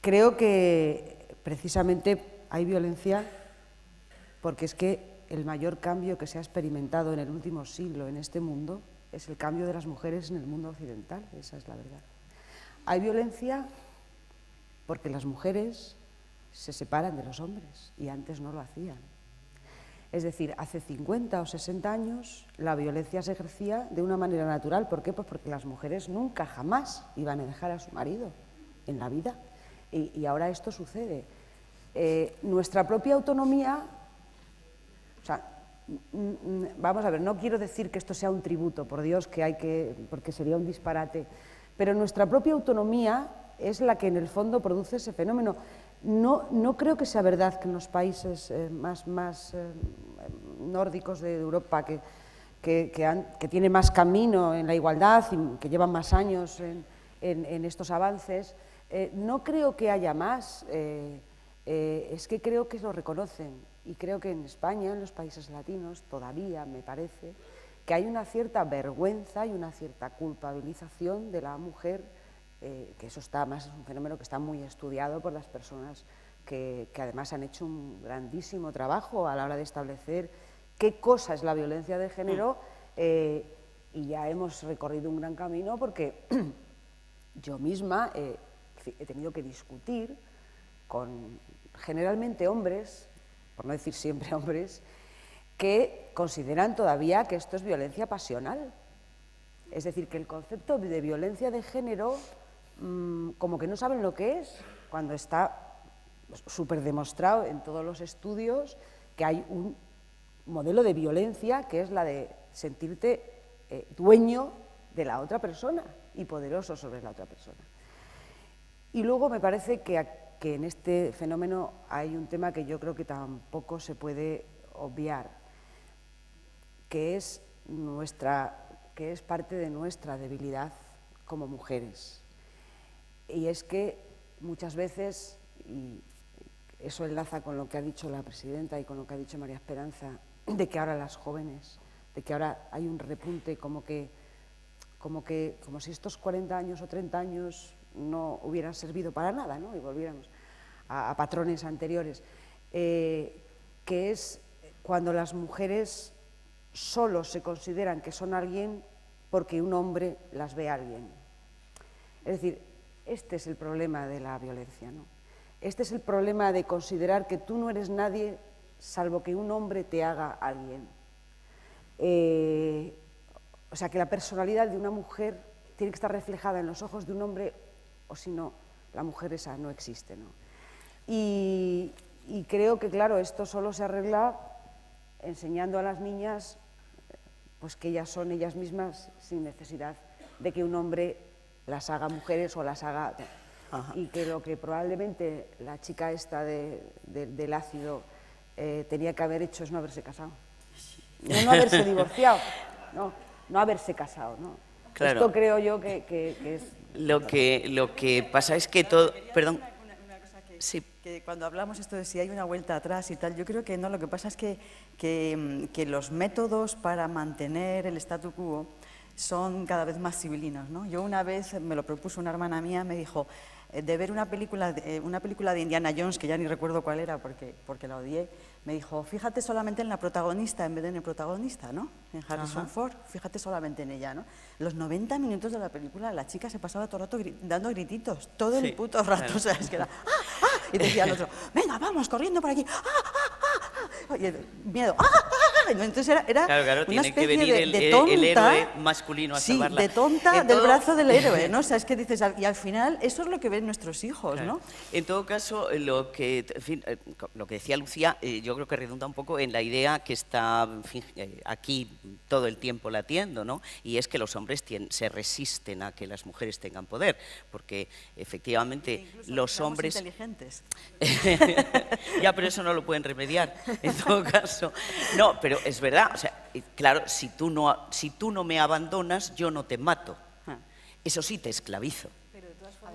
Creo que precisamente hay violencia porque es que el mayor cambio que se ha experimentado en el último siglo en este mundo es el cambio de las mujeres en el mundo occidental, esa es la verdad. Hay violencia porque las mujeres se separan de los hombres y antes no lo hacían. Es decir, hace 50 o 60 años la violencia se ejercía de una manera natural. ¿Por qué? Pues porque las mujeres nunca, jamás iban a dejar a su marido en la vida. Y ahora esto sucede. Nuestra propia autonomía, o sea, vamos a ver, no quiero decir que esto sea un tributo, por Dios, porque sería un disparate, pero nuestra propia autonomía es la que en el fondo produce ese fenómeno. No creo que sea verdad que en los países más nórdicos de Europa, que tienen más camino en la igualdad y que llevan más años en estos avances, no creo que haya más, es que creo que lo reconocen. Y creo que en España, en los países latinos, todavía me parece que hay una cierta vergüenza y una cierta culpabilización de la mujer, que eso es un fenómeno que está muy estudiado por las personas que además han hecho un grandísimo trabajo a la hora de establecer qué cosa es la violencia de género, y ya hemos recorrido un gran camino porque yo misma he tenido que discutir con generalmente hombres, por no decir siempre hombres, que consideran todavía que esto es violencia pasional. Es decir, que el concepto de violencia de género como que no saben lo que es, cuando está súper demostrado en todos los estudios que hay un modelo de violencia que es la de sentirte dueño de la otra persona y poderoso sobre la otra persona. Y luego me parece que en este fenómeno hay un tema que yo creo que tampoco se puede obviar, que es parte de nuestra debilidad como mujeres. Y es que muchas veces, y eso enlaza con lo que ha dicho la presidenta y con lo que ha dicho María Esperanza, de que ahora las jóvenes, de que ahora hay un repunte como si estos 40 años o 30 años no hubieran servido para nada, ¿no? Y volviéramos a patrones anteriores, que es cuando las mujeres solo se consideran que son alguien porque un hombre las ve a alguien. Es decir, este es el problema de la violencia, ¿no? Este es el problema de considerar que tú no eres nadie salvo que un hombre te haga alguien. O sea, que la personalidad de una mujer tiene que estar reflejada en los ojos de un hombre, o si no, la mujer esa no existe, ¿no? Y creo que, claro, esto solo se arregla enseñando a las niñas pues que ellas son ellas mismas sin necesidad de que un hombre las haga mujeres o las haga... Ajá. Y que lo que probablemente la chica esta del ácido tenía que haber hecho es no haberse casado. No haberse divorciado, no haberse casado, ¿no? Claro. Esto creo yo que es... Lo que pasa es que todo... Perdón. Una cosa sí. Que cuando hablamos esto de si hay una vuelta atrás y tal, yo creo que no, lo que pasa es que los métodos para mantener el statu quo son cada vez más civilinos, ¿no? Yo una vez me lo propuso una hermana mía, me dijo, de ver una película de Indiana Jones, que ya ni recuerdo cuál era porque la odié, me dijo, fíjate solamente en la protagonista en vez de en el protagonista, ¿no? En Harrison Ford, fíjate solamente en ella, ¿no? Los 90 minutos de la película, la chica se pasaba todo el rato dando grititos, todo el puto rato, claro. O sea, es que era, ¡ah, ah! Y decía el otro, venga, vamos, corriendo por aquí, ¡ah, ah, ah! Y miedo, ¡ah, ah! Entonces era claro, una tiene que especie venir de tonta, el héroe masculino a salvarla. Sí, de tonta del brazo del héroe, ¿no? O sea, es que dices, y al final eso es lo que ven nuestros hijos, claro. ¿No? En todo caso, lo que decía Lucía, yo creo que redunda un poco en la idea que está aquí todo el tiempo latiendo, ¿no? Y es que los hombres se resisten a que las mujeres tengan poder, porque efectivamente los hombres... inteligentes. Ya, pero eso no lo pueden remediar, en todo caso. No, pero es verdad, o sea, claro, si tú no me abandonas, yo no te mato. Eso sí, te esclavizo,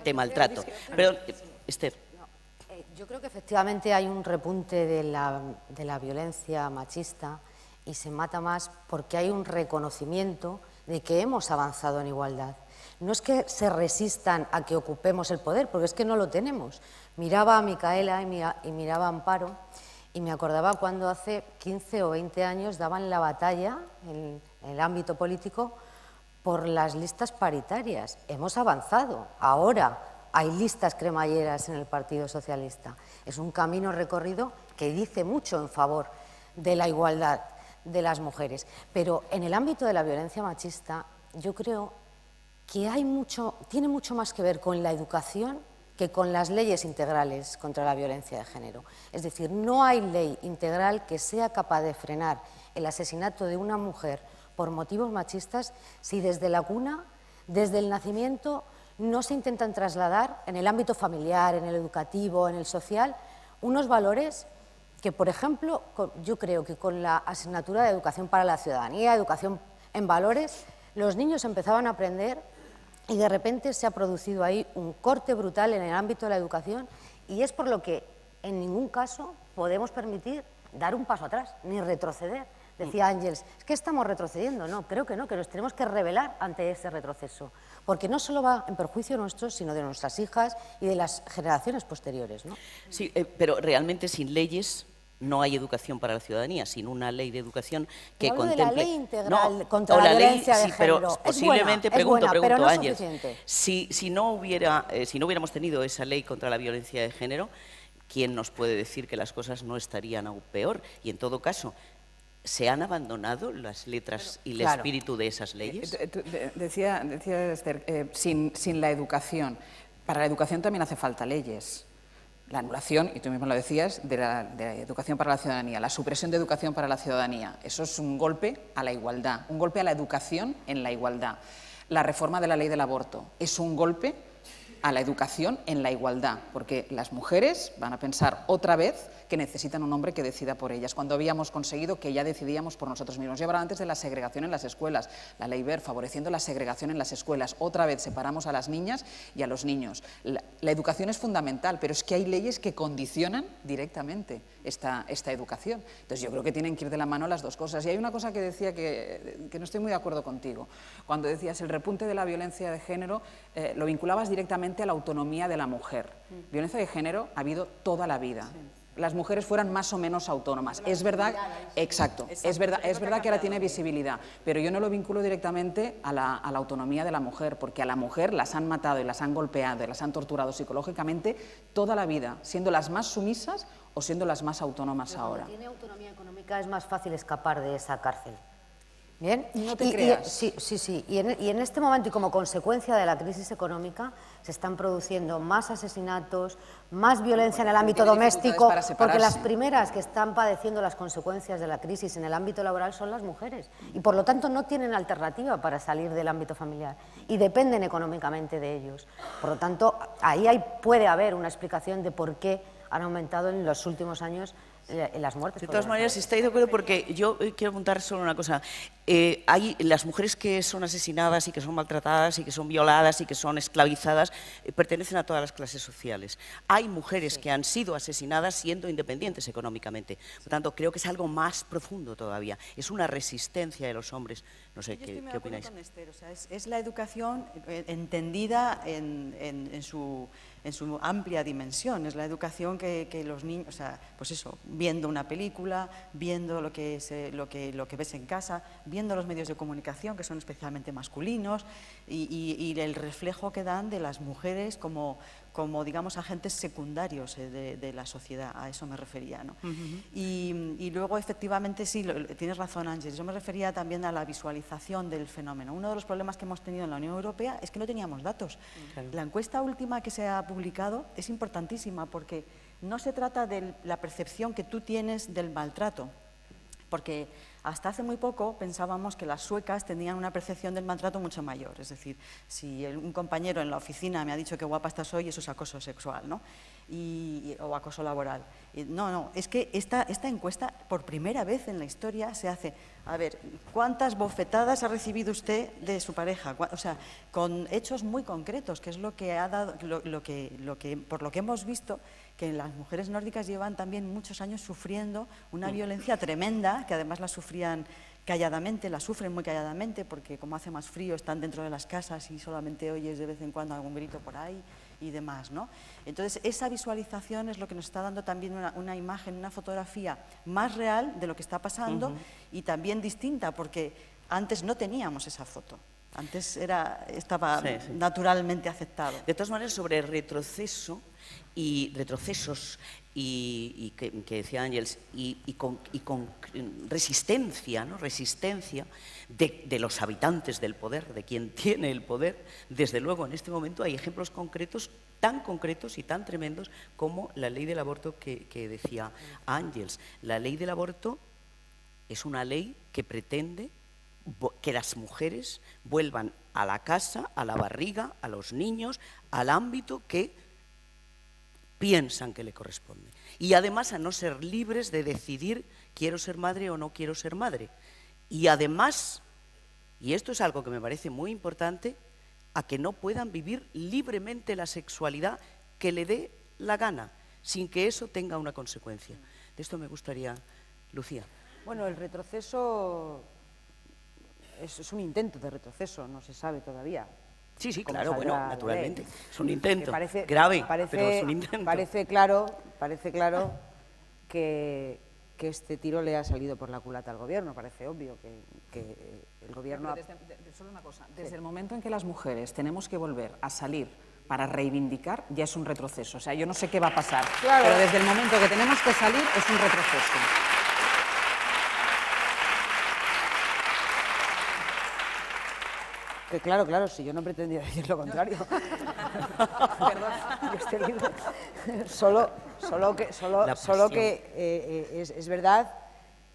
te maltrato. Pero, Esther. Yo creo que efectivamente hay un repunte de la violencia machista y se mata más porque hay un reconocimiento de que hemos avanzado en igualdad. No es que se resistan a que ocupemos el poder, porque es que no lo tenemos. Miraba a Micaela y miraba a Amparo y me acordaba cuando hace 15 o 20 años daban la batalla en el ámbito político por las listas paritarias. Hemos avanzado. Ahora hay listas cremalleras en el Partido Socialista. Es un camino recorrido que dice mucho en favor de la igualdad de las mujeres. Pero en el ámbito de la violencia machista, yo creo que tiene mucho más que ver con la educación que con las leyes integrales contra la violencia de género. Es decir, no hay ley integral que sea capaz de frenar el asesinato de una mujer por motivos machistas si desde la cuna, desde el nacimiento, no se intentan trasladar en el ámbito familiar, en el educativo, en el social, unos valores que, por ejemplo, yo creo que con la asignatura de educación para la ciudadanía, educación en valores, los niños empezaban a aprender y de repente se ha producido ahí un corte brutal en el ámbito de la educación y es por lo que en ningún caso podemos permitir dar un paso atrás, ni retroceder. Decía Ángels, es que estamos retrocediendo. No, creo que no, que nos tenemos que rebelar ante ese retroceso, porque no solo va en perjuicio nuestro, sino de nuestras hijas y de las generaciones posteriores, ¿no? Sí, pero realmente sin leyes no hay educación para la ciudadanía, sin una ley de educación que contemple... de la ley integral contra la violencia de género. Pero posiblemente, pregunto, pero no Ángel, suficiente. si no hubiéramos tenido esa ley contra la violencia de género, ¿quién nos puede decir que las cosas no estarían aún peor? Y en todo caso, ¿se han abandonado las letras y el espíritu de esas leyes? Decía Esther, sin la educación. Para la educación también hace falta leyes. La anulación, y tú mismo lo decías, de la educación para la ciudadanía, la supresión de educación para la ciudadanía. Eso es un golpe a la igualdad, un golpe a la educación en la igualdad. La reforma de la ley del aborto es un golpe a la educación en la igualdad, porque las mujeres van a pensar otra vez que necesitan un hombre que decida por ellas, cuando habíamos conseguido que ya decidíamos por nosotros mismos. Yo hablaba antes de la segregación en las escuelas, la ley Wert favoreciendo la segregación en las escuelas. Otra vez separamos a las niñas y a los niños. La educación es fundamental, pero es que hay leyes que condicionan directamente esta educación. Entonces yo creo que tienen que ir de la mano las dos cosas. Y hay una cosa que decía que no estoy muy de acuerdo contigo. Cuando decías el repunte de la violencia de género, lo vinculabas directamente a la autonomía de la mujer. Violencia de género ha habido toda la vida. Sí. Las mujeres fueran más o menos autónomas. Es verdad, exacto, es verdad que ahora tiene visibilidad, pero yo no lo vinculo directamente a la autonomía de la mujer, porque a la mujer las han matado y las han golpeado y las han torturado psicológicamente toda la vida, siendo las más sumisas o siendo las más autónomas pero ahora. Cuando tiene autonomía económica es más fácil escapar de esa cárcel. ¿Bien? No te creas. Sí. Y en este momento, y como consecuencia de la crisis económica, se están produciendo más asesinatos, más violencia en el ámbito doméstico, porque las primeras que están padeciendo las consecuencias de la crisis en el ámbito laboral son las mujeres. Y por lo tanto no tienen alternativa para salir del ámbito familiar y dependen económicamente de ellos. Por lo tanto, ahí puede haber una explicación de por qué han aumentado en los últimos años las muertes. De por todas violencia maneras, estoy de acuerdo porque yo quiero apuntar solo una cosa. Hay las mujeres que son asesinadas y que son maltratadas y que son violadas y que son esclavizadas pertenecen a todas las clases sociales. Hay mujeres que han sido asesinadas siendo independientes económicamente. Por tanto, creo que es algo más profundo todavía. Es una resistencia de los hombres. No sé, ¿qué opináis? Con Esther, o sea, es la educación entendida en su amplia dimensión. Es la educación que los niños, o sea, pues eso, viendo una película, viendo lo que ves en casa, viendo los medios de comunicación, que son especialmente masculinos, y el reflejo que dan de las mujeres como digamos, agentes secundarios de la sociedad. A eso me refería, ¿no? Y luego, efectivamente, sí, tienes razón, Ángeles, yo me refería también a la visualización del fenómeno. Uno de los problemas que hemos tenido en la Unión Europea es que no teníamos datos. Claro. La encuesta última que se ha publicado es importantísima porque no se trata de la percepción que tú tienes del maltrato, porque hasta hace muy poco pensábamos que las suecas tenían una percepción del maltrato mucho mayor. Es decir, si un compañero en la oficina me ha dicho qué guapa estás hoy, eso es acoso sexual, ¿no? O acoso laboral. No, es que esta encuesta, por primera vez en la historia, se hace, a ver, ¿cuántas bofetadas ha recibido usted de su pareja? O sea, con hechos muy concretos, que es lo que ha dado, por lo que hemos visto, que las mujeres nórdicas llevan también muchos años sufriendo una violencia tremenda, que además la sufrían calladamente, la sufren muy calladamente, porque como hace más frío están dentro de las casas y solamente oyes de vez en cuando algún grito por ahí y demás, ¿no? Entonces, esa visualización es lo que nos está dando también una imagen, una fotografía más real de lo que está pasando y también distinta, porque antes no teníamos esa foto. Antes estaba naturalmente aceptado. De todas maneras, sobre retrocesos y que decía Ángeles, y con resistencia, ¿no? Resistencia de los habitantes del poder, de quien tiene el poder. Desde luego, en este momento hay ejemplos concretos, tan concretos y tan tremendos como la ley del aborto que decía Ángeles. La ley del aborto es una ley que pretende que las mujeres vuelvan a la casa, a la barriga, a los niños, al ámbito que piensan que le corresponde. Y además a no ser libres de decidir quiero ser madre o no quiero ser madre. Y además, y esto es algo que me parece muy importante, a que no puedan vivir libremente la sexualidad que le dé la gana, sin que eso tenga una consecuencia. De esto me gustaría, Lucía. Bueno, el retroceso es un intento de retroceso, no se sabe todavía. Sí, claro, bueno, naturalmente. Es un intento parece, grave, pero es un intento. Parece claro que este tiro le ha salido por la culata al gobierno. Parece obvio que el gobierno... Solo una cosa, desde el momento en que las mujeres tenemos que volver a salir para reivindicar, ya es un retroceso. O sea, yo no sé qué va a pasar, claro, pero desde el momento que tenemos que salir es un retroceso. Que claro, si yo no pretendía decir lo contrario. Perdón, yo estoy libre. Solo que es verdad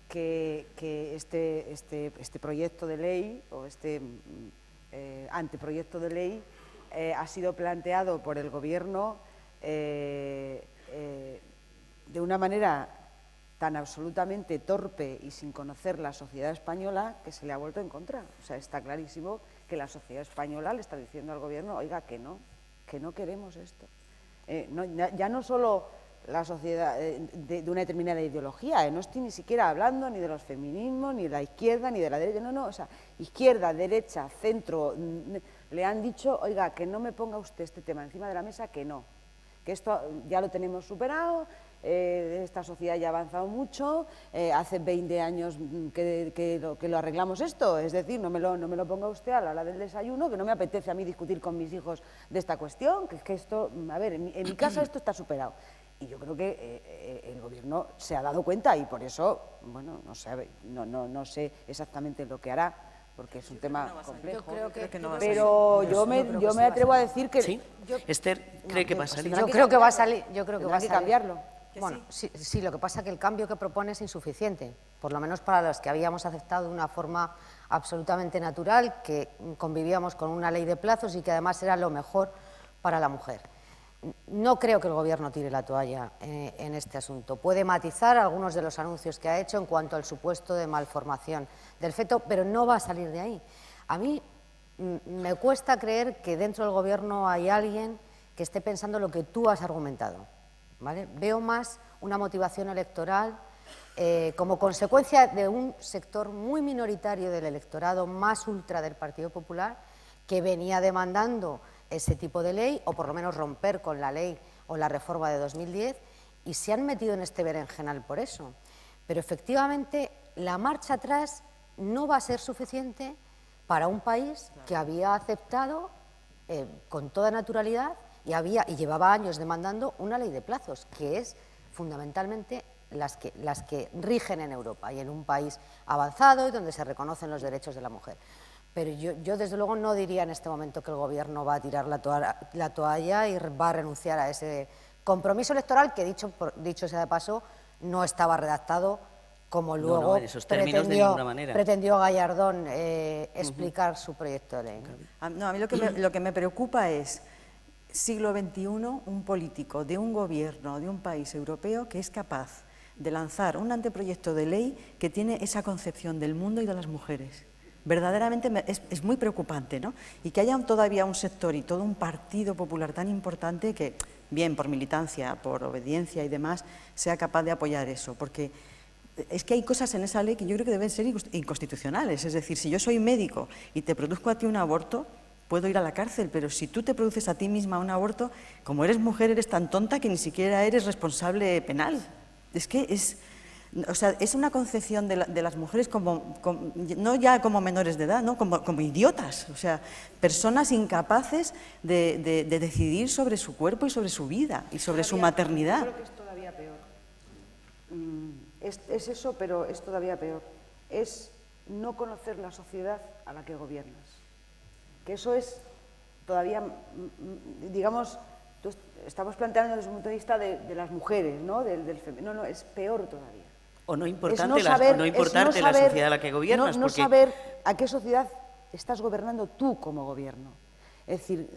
que este proyecto de ley o este anteproyecto de ley ha sido planteado por el Gobierno de una manera tan absolutamente torpe y sin conocer la sociedad española que se le ha vuelto en contra. O sea, está clarísimo que la sociedad española le está diciendo al Gobierno, oiga, que no queremos esto. Ya no solo la sociedad de una determinada ideología, no estoy ni siquiera hablando ni de los feminismos, ni de la izquierda, ni de la derecha, no, o sea, izquierda, derecha, centro, le han dicho, oiga, que no me ponga usted este tema encima de la mesa, que no, que esto ya lo tenemos superado, esta sociedad ya ha avanzado mucho, hace 20 años que lo arreglamos esto, es decir, no me lo ponga usted a la hora del desayuno, que no me apetece a mí discutir con mis hijos de esta cuestión, que es que esto, a ver, en mi casa esto está superado. Y yo creo que el Gobierno se ha dado cuenta y por eso, bueno, no sé exactamente lo que hará, porque es un tema complejo. Pero yo me atrevo a decir que... ¿Sí? Esther cree que va a salir. Yo creo que va a salir. Yo creo que va a salir. Cambiarlo. Bueno, sí, lo que pasa es que el cambio que propone es insuficiente, por lo menos para los que habíamos aceptado de una forma absolutamente natural, que convivíamos con una ley de plazos y que además era lo mejor para la mujer. no creo que el Gobierno tire la toalla en este asunto. Puede matizar algunos de los anuncios que ha hecho en cuanto al supuesto de malformación del feto, pero no va a salir de ahí. A mí me cuesta creer que dentro del Gobierno hay alguien que esté pensando lo que tú has argumentado, ¿vale? Veo más una motivación electoral como consecuencia de un sector muy minoritario del electorado más ultra del Partido Popular que venía demandando ese tipo de ley, o por lo menos romper con la ley o la reforma de 2010, y se han metido en este berenjenal por eso. Pero efectivamente la marcha atrás no va a ser suficiente para un país que había aceptado con toda naturalidad y llevaba años demandando una ley de plazos, que es fundamentalmente las que rigen en Europa y en un país avanzado y donde se reconocen los derechos de la mujer. Pero yo desde luego no diría en este momento que el Gobierno va a tirar la toalla y va a renunciar a ese compromiso electoral que, dicho sea de paso, no estaba redactado como luego en esos términos de ninguna manera. pretendió Gallardón explicar su proyecto de ley. No, a mí lo que me preocupa es siglo XXI, un político de un gobierno de un país europeo que es capaz de lanzar un anteproyecto de ley que tiene esa concepción del mundo y de las mujeres. Verdaderamente es muy preocupante, ¿no? Y que haya todavía un sector y todo un partido popular tan importante que, bien por militancia, por obediencia y demás, sea capaz de apoyar eso, porque es que hay cosas en esa ley que yo creo que deben ser inconstitucionales. Es decir, si yo soy médico y te produzco a ti un aborto, puedo ir a la cárcel, pero si tú te produces a ti misma un aborto, como eres mujer eres tan tonta que ni siquiera eres responsable penal. Es que es una concepción de las mujeres no ya como menores de edad, ¿no? como idiotas, o sea, personas incapaces de decidir sobre su cuerpo y sobre su vida y sobre su maternidad. Yo creo que es todavía peor. Es eso, pero es todavía peor. Es no conocer la sociedad a la que gobiernas. Que eso es todavía, digamos, estamos planteando desde un punto de vista de las mujeres, ¿no? Del femenino. No, es peor todavía. O no importarte la sociedad a la que gobiernas. No saber a qué sociedad estás gobernando tú como gobierno. Es decir,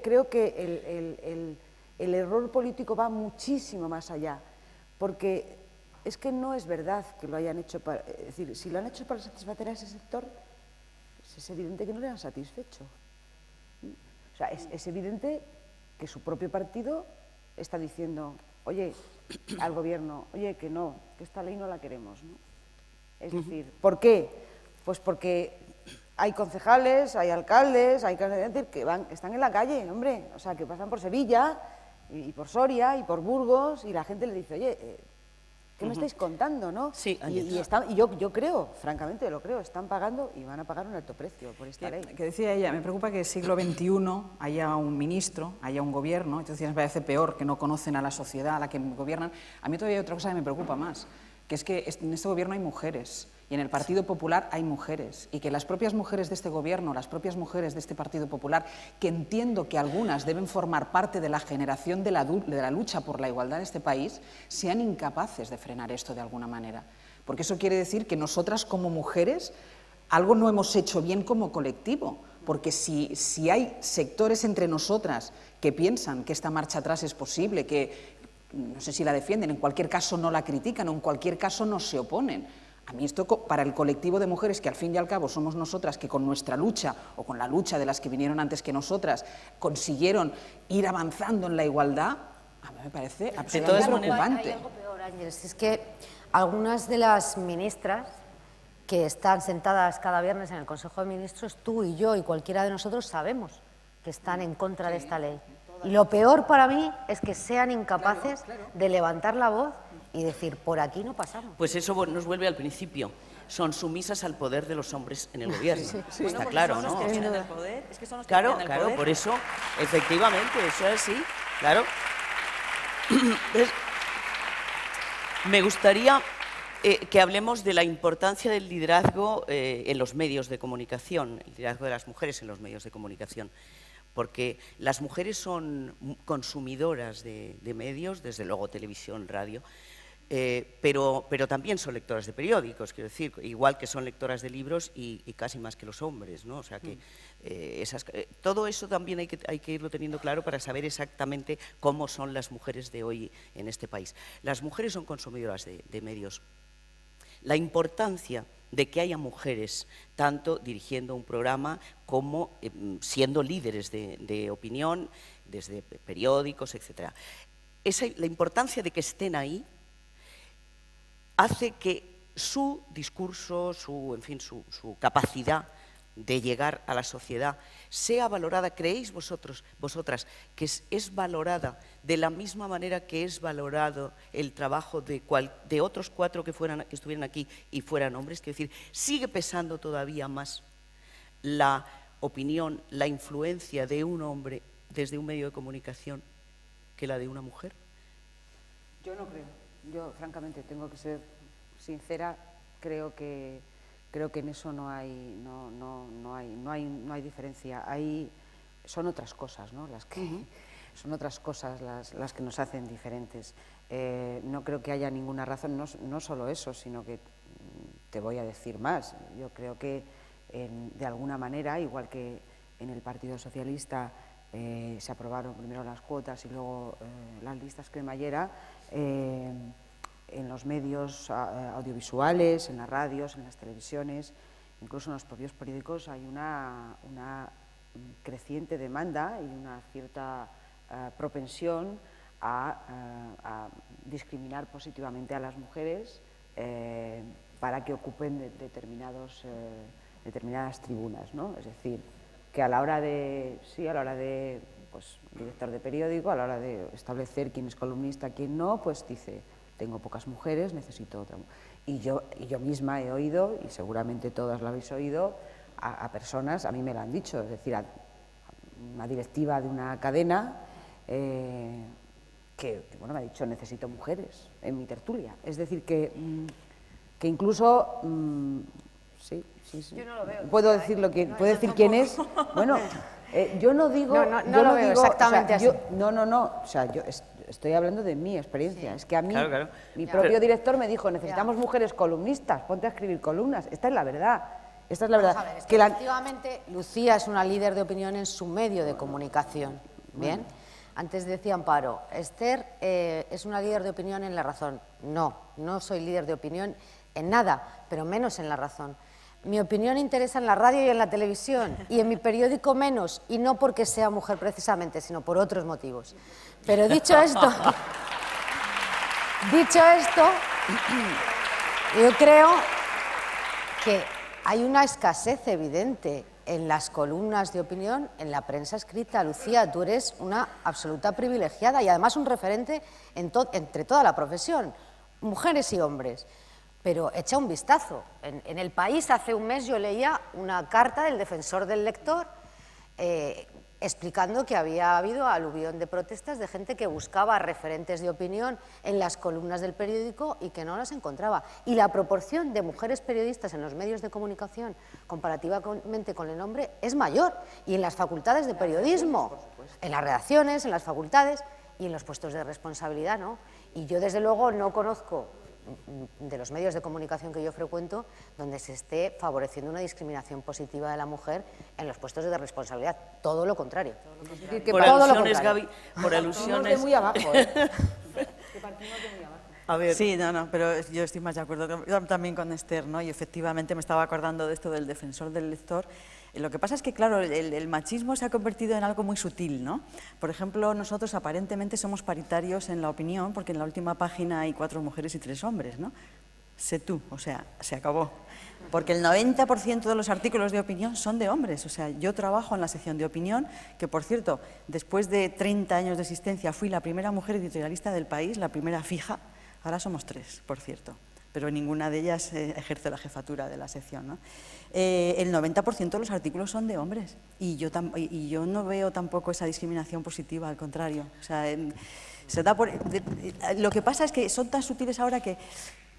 creo que el error político va muchísimo más allá, porque es que no es verdad que lo hayan hecho para... Es decir, si lo han hecho para satisfacer a ese sector, pues es evidente que no le han satisfecho. O sea, es evidente que su propio partido está diciendo, oye, al gobierno, oye, que no, que esta ley no la queremos, ¿no? Es decir, ¿por qué? Pues porque hay concejales, hay alcaldes, hay que están en la calle, hombre, o sea, que pasan por Sevilla y por Soria y por Burgos y la gente le dice, oye, ¿qué me estáis contando, no? Sí, y yo creo, francamente lo creo, están pagando y van a pagar un alto precio por esta ley. Que decía ella, me preocupa que en el siglo XXI haya un ministro, haya un gobierno, entonces me parece peor que no conocen a la sociedad a la que gobiernan. A mí todavía hay otra cosa que me preocupa más, que es que en este gobierno hay mujeres y en el Partido Popular hay mujeres y que las propias mujeres de este gobierno, las propias mujeres de este Partido Popular, que entiendo que algunas deben formar parte de la generación de la lucha por la igualdad en este país, sean incapaces de frenar esto de alguna manera. Porque eso quiere decir que nosotras como mujeres algo no hemos hecho bien como colectivo, porque si hay sectores entre nosotras que piensan que esta marcha atrás es posible, que no sé si la defienden, en cualquier caso no la critican o en cualquier caso no se oponen. A mí esto, para el colectivo de mujeres, que al fin y al cabo somos nosotras, que con nuestra lucha o con la lucha de las que vinieron antes que nosotras, consiguieron ir avanzando en la igualdad, a mí me parece absolutamente preocupante. Hay algo peor, Ángeles, es que algunas de las ministras que están sentadas cada viernes en el Consejo de Ministros, tú y yo y cualquiera de nosotros sabemos que están en contra de esta ley. Y lo peor para mí es que sean incapaces de levantar la voz y decir, por aquí no pasamos. Pues eso nos vuelve al principio. Son sumisas al poder de los hombres en el gobierno. Sí. Está claro, ¿no? Claro, por eso, efectivamente, eso es así, claro. Me gustaría que hablemos de la importancia del liderazgo en los medios de comunicación, el liderazgo de las mujeres en los medios de comunicación. Porque las mujeres son consumidoras de medios, desde luego televisión, radio, pero también son lectoras de periódicos, quiero decir, igual que son lectoras de libros y casi más que los hombres, ¿no? O sea que todo eso también hay que irlo teniendo claro para saber exactamente cómo son las mujeres de hoy en este país. Las mujeres son consumidoras de medios. La importancia de que haya mujeres tanto dirigiendo un programa como siendo líderes de opinión, desde periódicos, etc. La importancia de que estén ahí hace que su discurso, su capacidad de llegar a la sociedad sea valorada. ¿Creéis vosotras, que es valorada de la misma manera que es valorado el trabajo de otros 4 que estuvieran aquí y fueran hombres? Quiero decir, ¿sigue pesando todavía más la opinión, la influencia de un hombre desde un medio de comunicación que la de una mujer? Yo no creo. Yo, francamente, tengo que ser sincera, creo que en eso no hay diferencia. Son otras cosas, ¿no? Son otras cosas las que nos hacen diferentes. No creo que haya ninguna razón, no solo eso, sino que te voy a decir más. Yo creo que de alguna manera, igual que en el Partido Socialista se aprobaron primero las cuotas y luego las listas cremallera, en los medios audiovisuales, en las radios, en las televisiones, incluso en los propios periódicos hay una creciente demanda y una cierta propensión a discriminar positivamente a las mujeres para que ocupen determinadas tribunas, ¿no? Es decir, que a la hora de pues, director de periódico, a la hora de establecer quién es columnista, quién no, pues dice: tengo pocas mujeres, necesito otra. Y yo misma he oído, y seguramente todas lo habéis oído, a personas, a mí me lo han dicho, es decir, a una directiva de una cadena que bueno, me ha dicho: necesito mujeres en mi tertulia. Es decir, que incluso... sí. Yo no lo veo. ¿Puedo decirlo? ¿Puedo decir quién es? Bueno, yo no digo... No lo veo exactamente así. No, o sea, yo estoy hablando de mi experiencia. Sí. Es que a mí, claro. mi propio director me dijo: necesitamos mujeres columnistas, ponte a escribir columnas. Esta es la verdad. Vamos a ver, es que efectivamente Lucía es una líder de opinión en su medio de comunicación. ¿Bien? Antes decía Amparo, Esther es una líder de opinión en La Razón. No soy líder de opinión en nada, pero menos en La Razón. Mi opinión interesa en la radio y en la televisión, y en mi periódico menos, y no porque sea mujer precisamente, sino por otros motivos. Pero dicho esto, yo creo que hay una escasez evidente en las columnas de opinión, en la prensa escrita. Lucía, tú eres una absoluta privilegiada y además un referente entre toda la profesión, mujeres y hombres. Pero echa un vistazo. En El País hace un mes yo leía una carta del defensor del lector explicando que había habido aluvión de protestas de gente que buscaba referentes de opinión en las columnas del periódico y que no las encontraba. Y la proporción de mujeres periodistas en los medios de comunicación comparativamente con el hombre es mayor. Y en las facultades de periodismo, en las redacciones, en las facultades y en los puestos de responsabilidad, ¿no? Y yo desde luego no conozco de los medios de comunicación que yo frecuento donde se esté favoreciendo una discriminación positiva de la mujer en los puestos de responsabilidad. Todo lo contrario. Por alusiones, Gaby, por alusiones... de muy abajo, A ver. Sí, pero yo estoy más de acuerdo también con Esther, ¿no? Y efectivamente me estaba acordando de esto del defensor del lector. Lo que pasa es que, claro, el machismo se ha convertido en algo muy sutil, ¿no? Por ejemplo, nosotros aparentemente somos paritarios en la opinión, porque en la última página hay 4 mujeres y 3 hombres, ¿no? Sé tú, o sea, se acabó. Porque el 90% de los artículos de opinión son de hombres. O sea, yo trabajo en la sección de opinión, que por cierto, después de 30 años de existencia, fui la primera mujer editorialista del país, la primera fija. Ahora somos 3, por cierto, pero ninguna de ellas ejerce la jefatura de la sección, ¿no? El 90% de los artículos son de hombres y yo no veo tampoco esa discriminación positiva, al contrario. O sea, se da lo que pasa es que son tan sutiles ahora que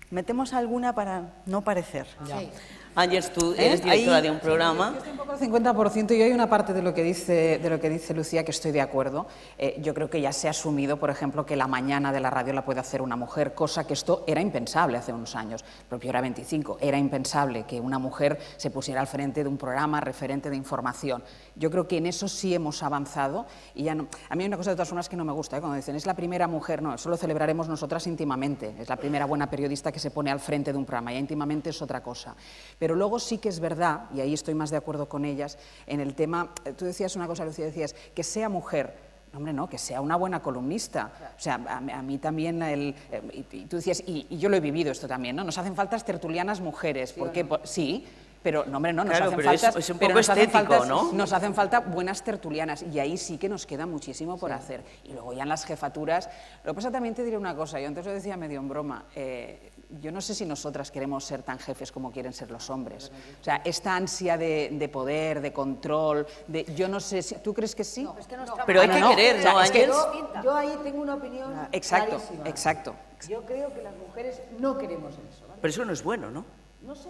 metemos alguna para no parecer. Sí. Ángels, tú eres directora de un programa. Yo estoy un poco al 50% y hay una parte de lo que dice Lucía que estoy de acuerdo. Yo creo que ya se ha asumido, por ejemplo, que la mañana de la radio la puede hacer una mujer, cosa que esto era impensable hace unos años. El propio Hora 25, era impensable que una mujer se pusiera al frente de un programa referente de información. Yo creo que en eso sí hemos avanzado y ya no. A mí hay una cosa de todas formas que no me gusta, cuando dicen es la primera mujer, no, eso lo celebraremos nosotras íntimamente, es la primera buena periodista que se pone al frente de un programa, ya íntimamente es otra cosa. Pero luego sí que es verdad, y ahí estoy más de acuerdo con ellas, en el tema, tú decías una cosa, Lucía, decías, que sea mujer. No, hombre, no, que sea una buena columnista. O sea, a mí también, y tú decías, y yo lo he vivido esto también, ¿no? Nos hacen faltas tertulianas mujeres, ¿sí? Porque, no? Sí, pero no, hombre, no, nos hacen faltas, es un poco estético, ¿no? Nos hacen falta buenas tertulianas y ahí sí que nos queda muchísimo por hacer. Y luego ya en las jefaturas, lo que pasa también te diré una cosa, yo antes lo decía medio en broma, yo no sé si nosotras queremos ser tan jefes como quieren ser los hombres. O sea, esta ansia de poder, de control, yo no sé si... ¿Tú crees que sí? No, es que pero hay que querer, ¿no, Ángels? Yo ahí tengo una opinión Exacto, clarísima. exacto. Yo creo que las mujeres no queremos eso. ¿Vale? Pero eso no es bueno, ¿no? No sé.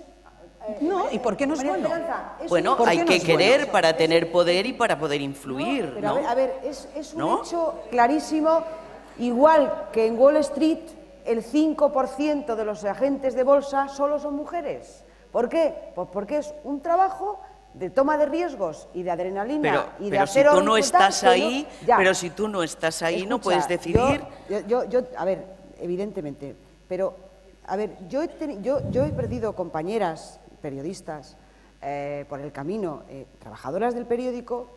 No, ¿y por qué no es María bueno? Esperanza, es Bueno, un- hay no que es bueno? querer para tener poder y para poder influir, Pero ¿no? a ver, es un ¿No? hecho clarísimo, igual que en Wall Street el 5% de los agentes de bolsa solo son mujeres. ¿Por qué? Pues porque es un trabajo de toma de riesgos y de adrenalina y de pero si acero tú no estás brutal, ahí, ya. pero si tú no estás ahí, no Escucha, puedes decidir. A ver, evidentemente, pero, a ver, yo he perdido compañeras periodistas por el camino, trabajadoras del periódico,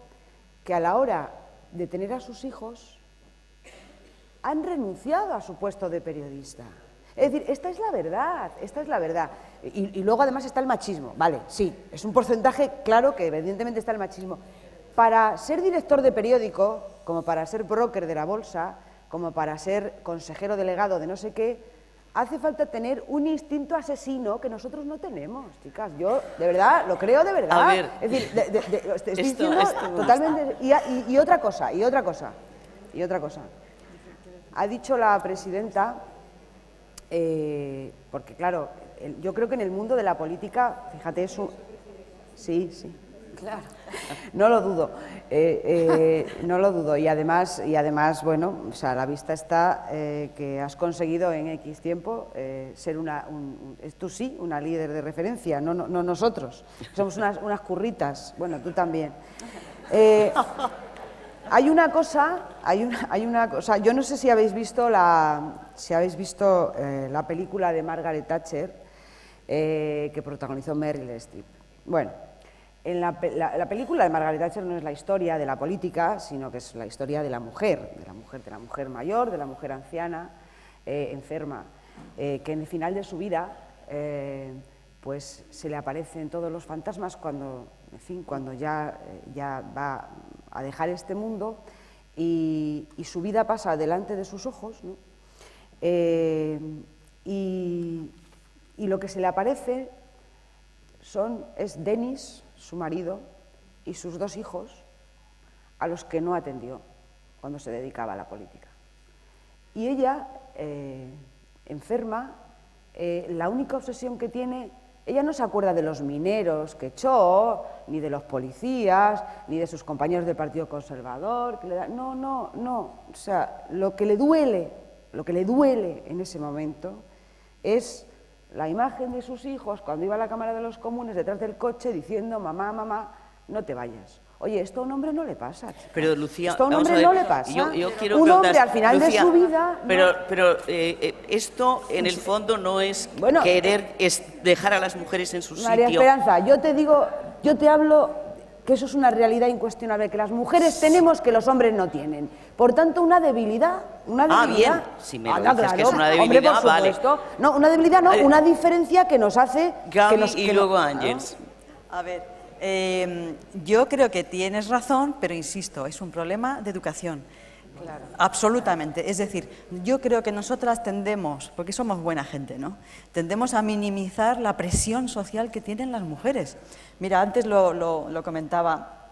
que a la hora de tener a sus hijos han renunciado a su puesto de periodista. Es decir, esta es la verdad, esta es la verdad. Y luego además está el machismo, vale, sí, es un porcentaje claro que evidentemente está el machismo. Para ser director de periódico, como para ser broker de la bolsa, como para ser consejero delegado de no sé qué, hace falta tener un instinto asesino que nosotros no tenemos, chicas. Yo, de verdad, lo creo de verdad. A ver, es decir, estoy esto diciendo me totalmente... Y otra cosa. Ha dicho la presidenta, porque claro, yo creo que en el mundo de la política, fíjate eso, sí, claro, no lo dudo, no lo dudo, y además, bueno, o sea, a la vista está que has conseguido en X tiempo ser tú sí, una líder de referencia, no nosotros, somos unas curritas, bueno, tú también. Hay una cosa, yo no sé si habéis visto la película de Margaret Thatcher que protagonizó Meryl Streep. Bueno, en la película de Margaret Thatcher no es la historia de la política, sino que es la historia de la mujer mayor, de la mujer anciana, enferma, que en el final de su vida pues se le aparecen todos los fantasmas cuando ya va a dejar este mundo y su vida pasa delante de sus ojos, ¿no? Y lo que se le aparece es Dennis, su marido, y sus 2 hijos, a los que no atendió cuando se dedicaba a la política. Y ella, enferma, la única obsesión que tiene, ella no se acuerda de los mineros que echó, ni de los policías, ni de sus compañeros del Partido Conservador, no, o sea, lo que le duele en ese momento es la imagen de sus hijos cuando iba a la Cámara de los Comunes detrás del coche diciendo mamá, no te vayas. Oye, esto a un hombre no le pasa, chica. Pero Lucía, esto a un vamos hombre a ver, no le pasa. yo quiero un hombre preguntar, al final Lucía, de su vida... Pero esto en el fondo no es Bueno, querer dejar a las mujeres en su María sitio. Esperanza, yo te hablo que eso es una realidad incuestionable, que las mujeres tenemos que los hombres no tienen. Por tanto, una debilidad... bien, si me lo dices que es una debilidad, hombre, por supuesto. No, una debilidad no, una diferencia que nos hace... Gaby y luego Ángels. A ver, yo creo que tienes razón, pero insisto, es un problema de educación. Claro. Absolutamente. Es decir, yo creo que nosotras tendemos, porque somos buena gente, ¿no? Tendemos a minimizar la presión social que tienen las mujeres. Mira, antes lo comentaba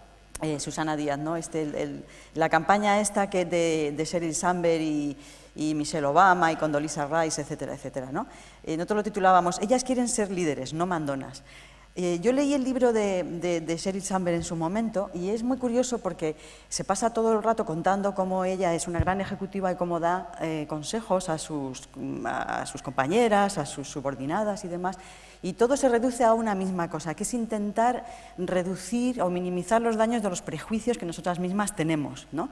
Susana Díaz, ¿no? La campaña esta que de Sheryl Sandberg y Michelle Obama y Condoleezza Rice, etcétera, etcétera, ¿no? Nosotros lo titulábamos, ellas quieren ser líderes, no mandonas. Yo leí el libro de Sheryl Sandberg en su momento y es muy curioso porque se pasa todo el rato contando cómo ella es una gran ejecutiva y cómo da consejos a sus compañeras, a sus subordinadas y demás. Y todo se reduce a una misma cosa, que es intentar reducir o minimizar los daños de los prejuicios que nosotras mismas tenemos, ¿no?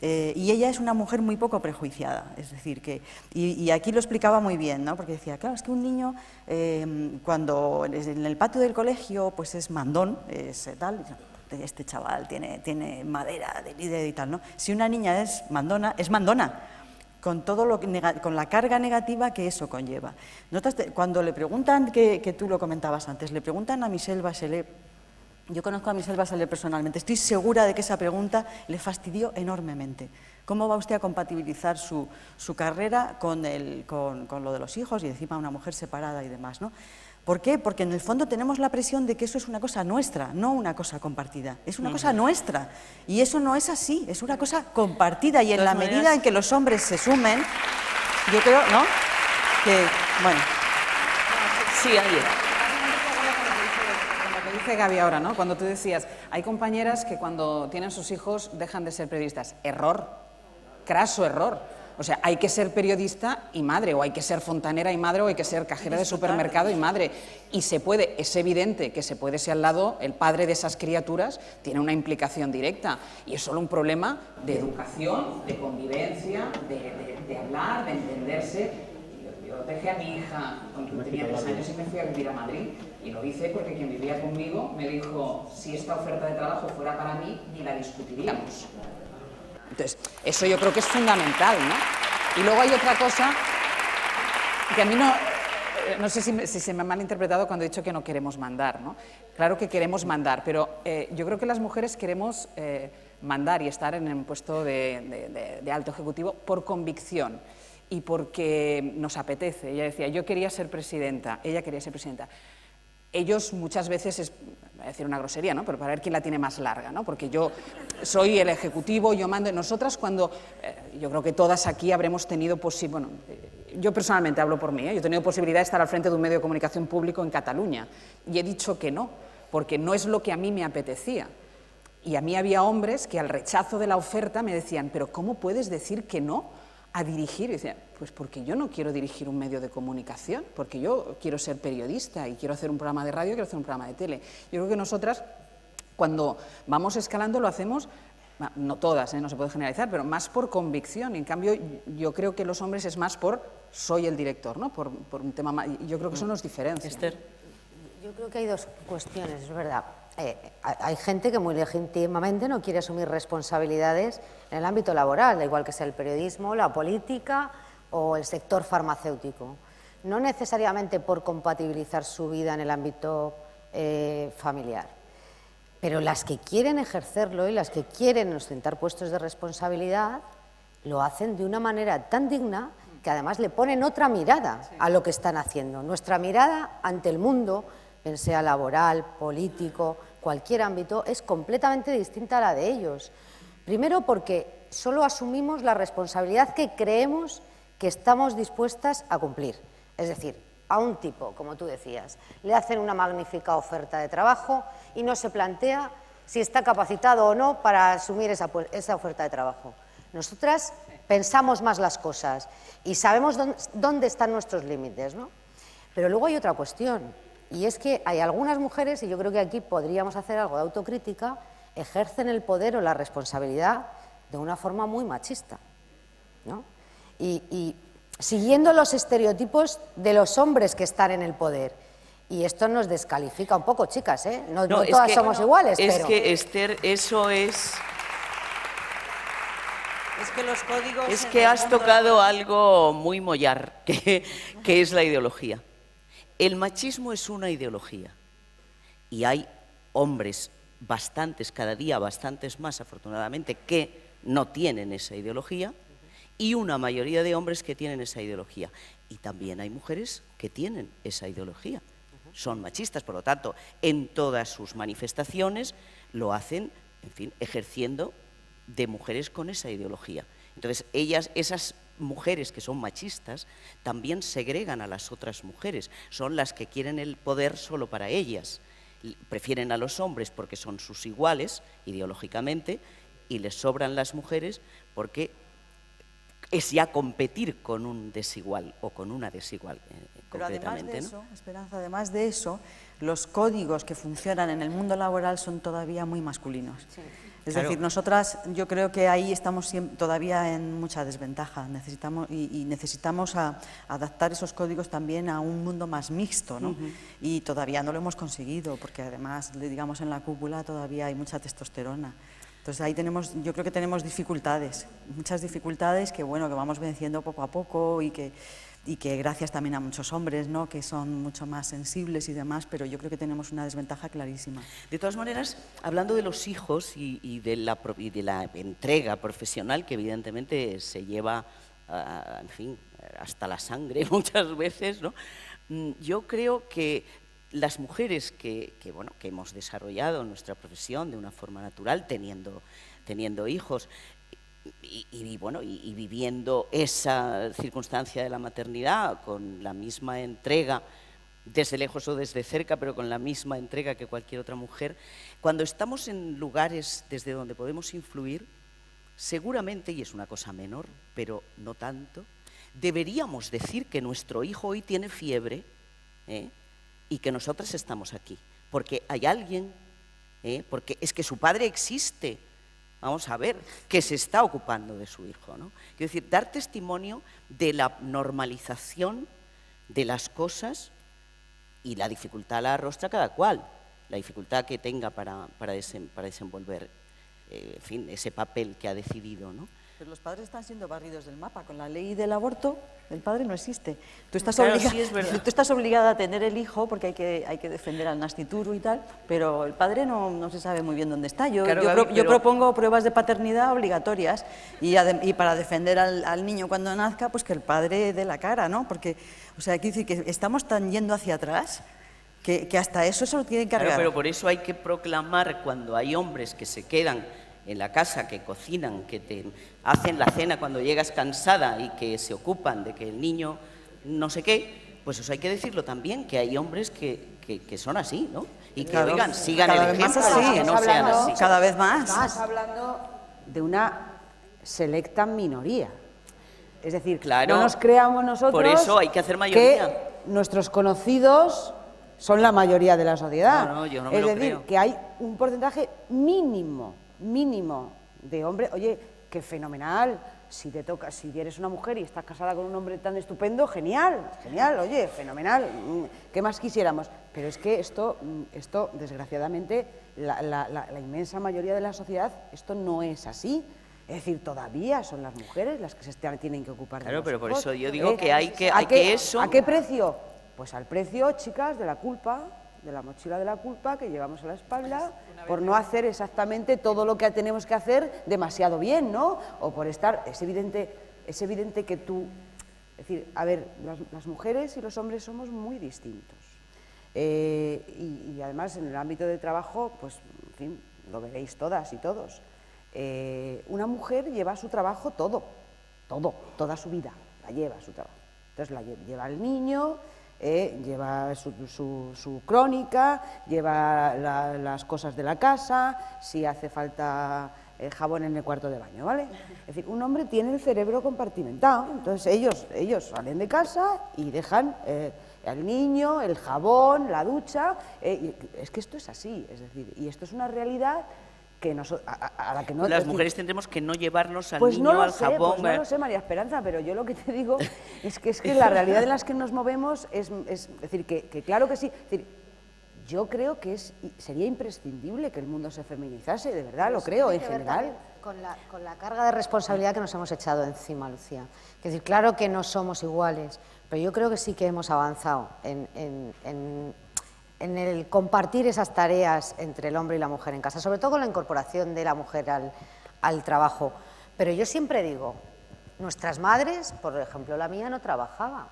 Y ella es una mujer muy poco prejuiciada, es decir, que... Y aquí lo explicaba muy bien, ¿no? Porque decía, claro, es que un niño, cuando en el patio del colegio, pues es mandón, es tal... Este chaval tiene madera de líder y tal, ¿no? Si una niña es mandona, con todo con la carga negativa que eso conlleva. Cuando le preguntan, que tú lo comentabas antes, le preguntan a Michelle Bachelet, yo conozco a Michelle Bachelet personalmente, estoy segura de que esa pregunta le fastidió enormemente. ¿Cómo va usted a compatibilizar su carrera con lo de los hijos y encima una mujer separada y demás, ¿no? ¿Por qué? Porque en el fondo tenemos la presión de que eso es una cosa nuestra, no una cosa compartida. Es una cosa nuestra y eso no es así, es una cosa compartida y en la medida en que los hombres se sumen, yo creo, ¿no? Que, bueno. Sí, ahí. Lo que dice Gaby ahora, ¿no? Cuando tú decías, hay compañeras que cuando tienen sus hijos dejan de ser periodistas. Error, craso error. O sea, hay que ser periodista y madre, o hay que ser fontanera y madre, o hay que ser cajera de supermercado y madre. Y se puede, es evidente que se puede, si al lado el padre de esas criaturas tiene una implicación directa. Y es solo un problema de educación, de convivencia, de hablar, de entenderse. Yo dejé a mi hija cuando tenía 3 años y me fui a vivir a Madrid. Y lo hice porque quien vivía conmigo me dijo, si esta oferta de trabajo fuera para mí, ni la discutiríamos. Entonces, eso yo creo que es fundamental, ¿no? Y luego hay otra cosa que a mí no sé si se me ha malinterpretado cuando he dicho que no queremos mandar, ¿no? Claro que queremos mandar, pero yo creo que las mujeres queremos mandar y estar en un puesto de alto ejecutivo por convicción y porque nos apetece. Ella decía, yo quería ser presidenta, ella quería ser presidenta. Ellos muchas veces, voy a decir una grosería, ¿no? Pero para ver quién la tiene más larga, ¿no? Porque yo soy el ejecutivo, yo mando. Nosotras cuando, yo creo que todas aquí habremos tenido bueno, yo personalmente hablo por mí, yo he tenido posibilidad de estar al frente de un medio de comunicación público en Cataluña y he dicho que no, porque no es lo que a mí me apetecía. Y a mí había hombres que al rechazo de la oferta me decían, pero ¿cómo puedes decir que no a dirigir? Y decía, pues porque yo no quiero dirigir un medio de comunicación, porque yo quiero ser periodista y quiero hacer un programa de radio, quiero hacer un programa de tele. Yo creo que nosotras, cuando vamos escalando, lo hacemos, no todas, no se puede generalizar, pero más por convicción. En cambio, yo creo que los hombres es más por soy el director, ¿no? Por un tema más, yo creo que eso nos diferencia. Esther. Yo creo que hay dos cuestiones, es verdad. Hay gente que muy legítimamente no quiere asumir responsabilidades en el ámbito laboral, da igual que sea el periodismo, la política o el sector farmacéutico. No necesariamente por compatibilizar su vida en el ámbito familiar, pero las que quieren ejercerlo y las que quieren ostentar puestos de responsabilidad lo hacen de una manera tan digna que además le ponen otra mirada a lo que están haciendo. Nuestra mirada ante el mundo, bien sea laboral, político, cualquier ámbito, es completamente distinta a la de ellos. Primero porque solo asumimos la responsabilidad que creemos que estamos dispuestas a cumplir. Es decir, a un tipo, como tú decías, le hacen una magnífica oferta de trabajo y no se plantea si está capacitado o no para asumir esa oferta de trabajo. Nosotras pensamos más las cosas y sabemos dónde están nuestros límites, ¿no? Pero luego hay otra cuestión, y es que hay algunas mujeres, y yo creo que aquí podríamos hacer algo de autocrítica, ejercen el poder o la responsabilidad de una forma muy machista, ¿no? Y siguiendo los estereotipos de los hombres que están en el poder. Y esto nos descalifica un poco, chicas, ¿eh? No todas somos iguales, es pero... que, Esther, eso es... Es que los códigos... Es que has tocado algo muy mollar, que es la ideología. El machismo es una ideología y hay hombres bastantes, cada día bastantes más afortunadamente, que no tienen esa ideología y una mayoría de hombres que tienen esa ideología. Y también hay mujeres que tienen esa ideología, son machistas, por lo tanto, en todas sus manifestaciones lo hacen, en fin, ejerciendo de mujeres con esa ideología. Entonces, esas mujeres que son machistas también segregan a las otras mujeres, son las que quieren el poder solo para ellas. prefieren a los hombres porque son sus iguales ideológicamente y les sobran las mujeres porque es ya competir con un desigual o con una desigual Pero además de concretamente, eso, Esperanza, además de eso, los códigos que funcionan en el mundo laboral son todavía muy masculinos. Sí. Es Claro. decir, nosotras, yo creo que ahí estamos todavía en mucha desventaja. Necesitamos adaptar esos códigos también a un mundo más mixto, ¿no? Y todavía no lo hemos conseguido, porque además, digamos, en la cúpula todavía hay mucha testosterona. Entonces ahí yo creo que tenemos dificultades, muchas dificultades que, bueno, que vamos venciendo poco a poco y que gracias también a muchos hombres, ¿no?, que son mucho más sensibles y demás, pero yo creo que tenemos una desventaja clarísima. De todas maneras, hablando de los hijos y de la entrega profesional, que evidentemente se lleva, en fin, hasta la sangre muchas veces, ¿no? Yo creo que las mujeres que hemos desarrollado nuestra profesión de una forma natural, teniendo hijos, y viviendo esa circunstancia de la maternidad con la misma entrega, desde lejos o desde cerca, pero con la misma entrega que cualquier otra mujer, cuando estamos en lugares desde donde podemos influir, seguramente, y es una cosa menor, pero no tanto, deberíamos decir que nuestro hijo hoy tiene fiebre, y que nosotras estamos aquí, porque hay alguien, porque es que su padre existe, vamos a ver, que se está ocupando de su hijo, ¿no? Quiero decir, dar testimonio de la normalización de las cosas y la dificultad la arrostra cada cual, la dificultad que tenga para desenvolver, en fin, ese papel que ha decidido, ¿no? Pero los padres están siendo barridos del mapa. Con la ley del aborto, el padre no existe. Tú estás, claro, sí, es verdad. tú estás obligada a tener el hijo porque hay que defender al nascituro y tal, pero el padre no se sabe muy bien dónde está. Yo propongo pruebas de paternidad obligatorias y para defender al niño cuando nazca, pues que el padre dé la cara, ¿no? Porque, o sea, quiero decir que estamos tan yendo hacia atrás que hasta eso se lo tienen que cargar. Claro, pero por eso hay que proclamar, cuando hay hombres que se quedan en la casa, que cocinan, que te hacen la cena cuando llegas cansada y que se ocupan de que el niño no sé qué, pues eso hay que decirlo también, que hay hombres que son así, ¿no? Y que, claro, oigan, sigan cada el vez más ejemplo, así, que no sean así. Cada vez más. Estamos hablando de una selecta minoría. Es decir, Claro, no nos creamos nosotros por eso hay que hacer mayoría. que nuestros conocidos son la mayoría de la sociedad. No, yo no me es lo decir, creo. que hay un porcentaje mínimo de hombres. Oye, qué fenomenal. Si eres una mujer y estás casada con un hombre tan estupendo, genial, oye, fenomenal. ¿Qué más quisiéramos? Pero es que esto desgraciadamente, la inmensa mayoría de la sociedad, esto no es así. Es decir, todavía son las mujeres las que tienen que ocupar de los Claro, pero por hijos. eso yo digo que hay que eso... ¿A qué precio? Pues al precio, chicas, de la culpa, de la mochila de la culpa que llevamos a la espalda por no hacer exactamente todo lo que tenemos que hacer demasiado bien, ¿no? O por estar... Es evidente que tú... Es decir, a ver, las mujeres y los hombres somos muy distintos. Y además en el ámbito de trabajo, pues, en fin, lo veréis todas y todos. Una mujer lleva a su trabajo toda su vida, la lleva a su trabajo. Entonces lleva al niño, lleva su crónica, lleva las cosas de la casa, si hace falta jabón en el cuarto de baño, ¿vale? Es decir, un hombre tiene el cerebro compartimentado, entonces ellos salen de casa y dejan al niño, el jabón, la ducha, es que esto es así, es decir, y esto es una realidad que a la que no... Las mujeres tendremos que no llevarnos al pues niño, no al jabón... Pues no lo sé, María Esperanza, pero yo lo que te digo es que la realidad en la que nos movemos es decir, que claro que sí. Es decir, yo creo que sería imprescindible que el mundo se feminizase, de verdad, lo creo, en general. Con la carga de responsabilidad que nos hemos echado encima, Lucía. Es decir, claro que no somos iguales, pero yo creo que sí que hemos avanzado en el compartir esas tareas entre el hombre y la mujer en casa, sobre todo con la incorporación de la mujer al trabajo. Pero yo siempre digo, nuestras madres, por ejemplo, la mía no trabajaba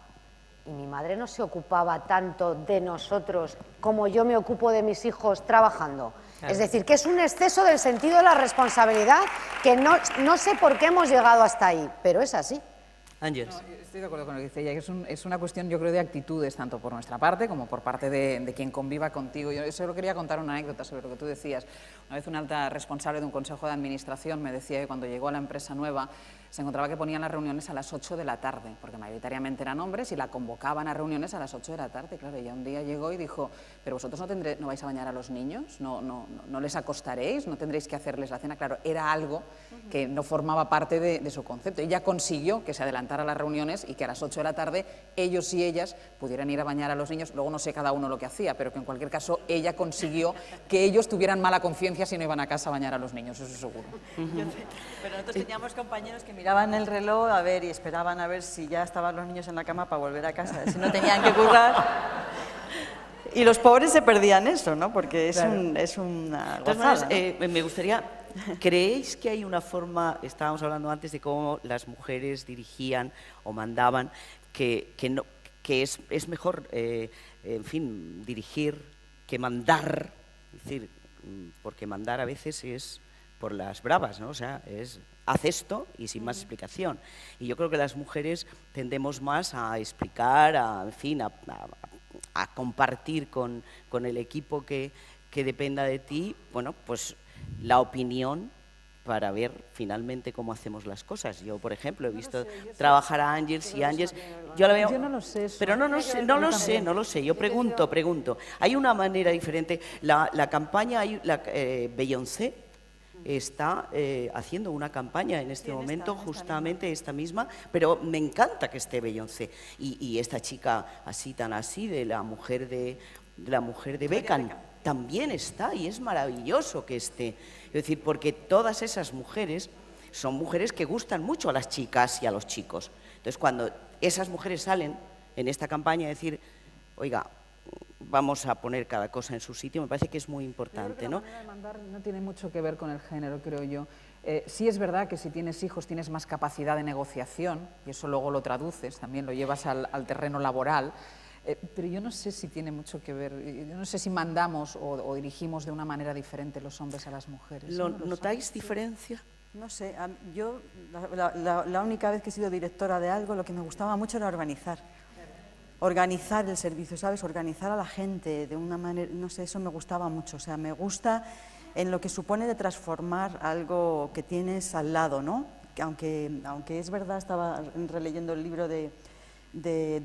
y mi madre no se ocupaba tanto de nosotros como yo me ocupo de mis hijos trabajando. Claro. Es decir, que es un exceso del sentido de la responsabilidad que no sé por qué hemos llegado hasta ahí, pero es así. Ángeles. No, estoy de acuerdo con lo que dice ella, que es una cuestión, yo creo, de actitudes, tanto por nuestra parte como por parte de quien conviva contigo. Yo solo quería contar una anécdota sobre lo que tú decías. Una vez una alta responsable de un consejo de administración me decía que cuando llegó a la empresa nueva se encontraba que ponían las reuniones a las 8 de la tarde, porque mayoritariamente eran hombres y la convocaban a reuniones a las 8 de la tarde. Claro, ella un día llegó y dijo, pero vosotros no vais a bañar a los niños, no les acostaréis, no tendréis que hacerles la cena. Claro, era algo que no formaba parte de su concepto. Ella consiguió que se adelantara las reuniones y que a las 8 de la tarde ellos y ellas pudieran ir a bañar a los niños. Luego no sé cada uno lo que hacía, pero que en cualquier caso ella consiguió que ellos tuvieran mala conciencia si no iban a casa a bañar a los niños, eso seguro. Pero nosotros teníamos compañeros que miraban el reloj a ver y esperaban a ver si ya estaban los niños en la cama para volver a casa, si no tenían que currar. Y los pobres se perdían eso, ¿no? Porque es, Claro. es una De todas gozada, maneras, ¿no? me gustaría, ¿creéis que hay una forma, estábamos hablando antes de cómo las mujeres dirigían o mandaban, que es mejor, en fin, dirigir que mandar? Es decir, porque mandar a veces es por las bravas, ¿no? O sea, es haz esto y sin más explicación. Y yo creo que las mujeres tendemos más a explicar, en fin, a compartir con el equipo que dependa de ti, bueno, pues la opinión para ver finalmente cómo hacemos las cosas. Yo, por ejemplo, he visto trabajar a Ángeles y Ángeles, yo la veo... Yo no lo sé eso. Pero no lo sé, yo pregunto. Hay una manera diferente. La campaña, Beyoncé está haciendo una campaña en este momento, justamente esta misma, pero me encanta que esté Beyoncé. Y esta chica así, tan así, de la mujer de Beckham, también está, y es maravilloso que esté. Es decir, porque todas esas mujeres son mujeres que gustan mucho a las chicas y a los chicos. Entonces, cuando esas mujeres salen en esta campaña a decir, oiga, vamos a poner cada cosa en su sitio, me parece que es muy importante, ¿no? La manera de mandar no tiene mucho que ver con el género, creo yo. Sí es verdad que si tienes hijos tienes más capacidad de negociación, y eso luego lo traduces, también lo llevas al terreno laboral, pero yo no sé si tiene mucho que ver, yo no sé si mandamos o dirigimos de una manera diferente los hombres a las mujeres. ¿Notáis diferencia? No sé, yo la única vez que he sido directora de algo, lo que me gustaba mucho era organizar el servicio, ¿sabes? Organizar a la gente de una manera, no sé, eso me gustaba mucho, o sea, me gusta en lo que supone de transformar algo que tienes al lado, ¿no? Que aunque es verdad, estaba releyendo el libro de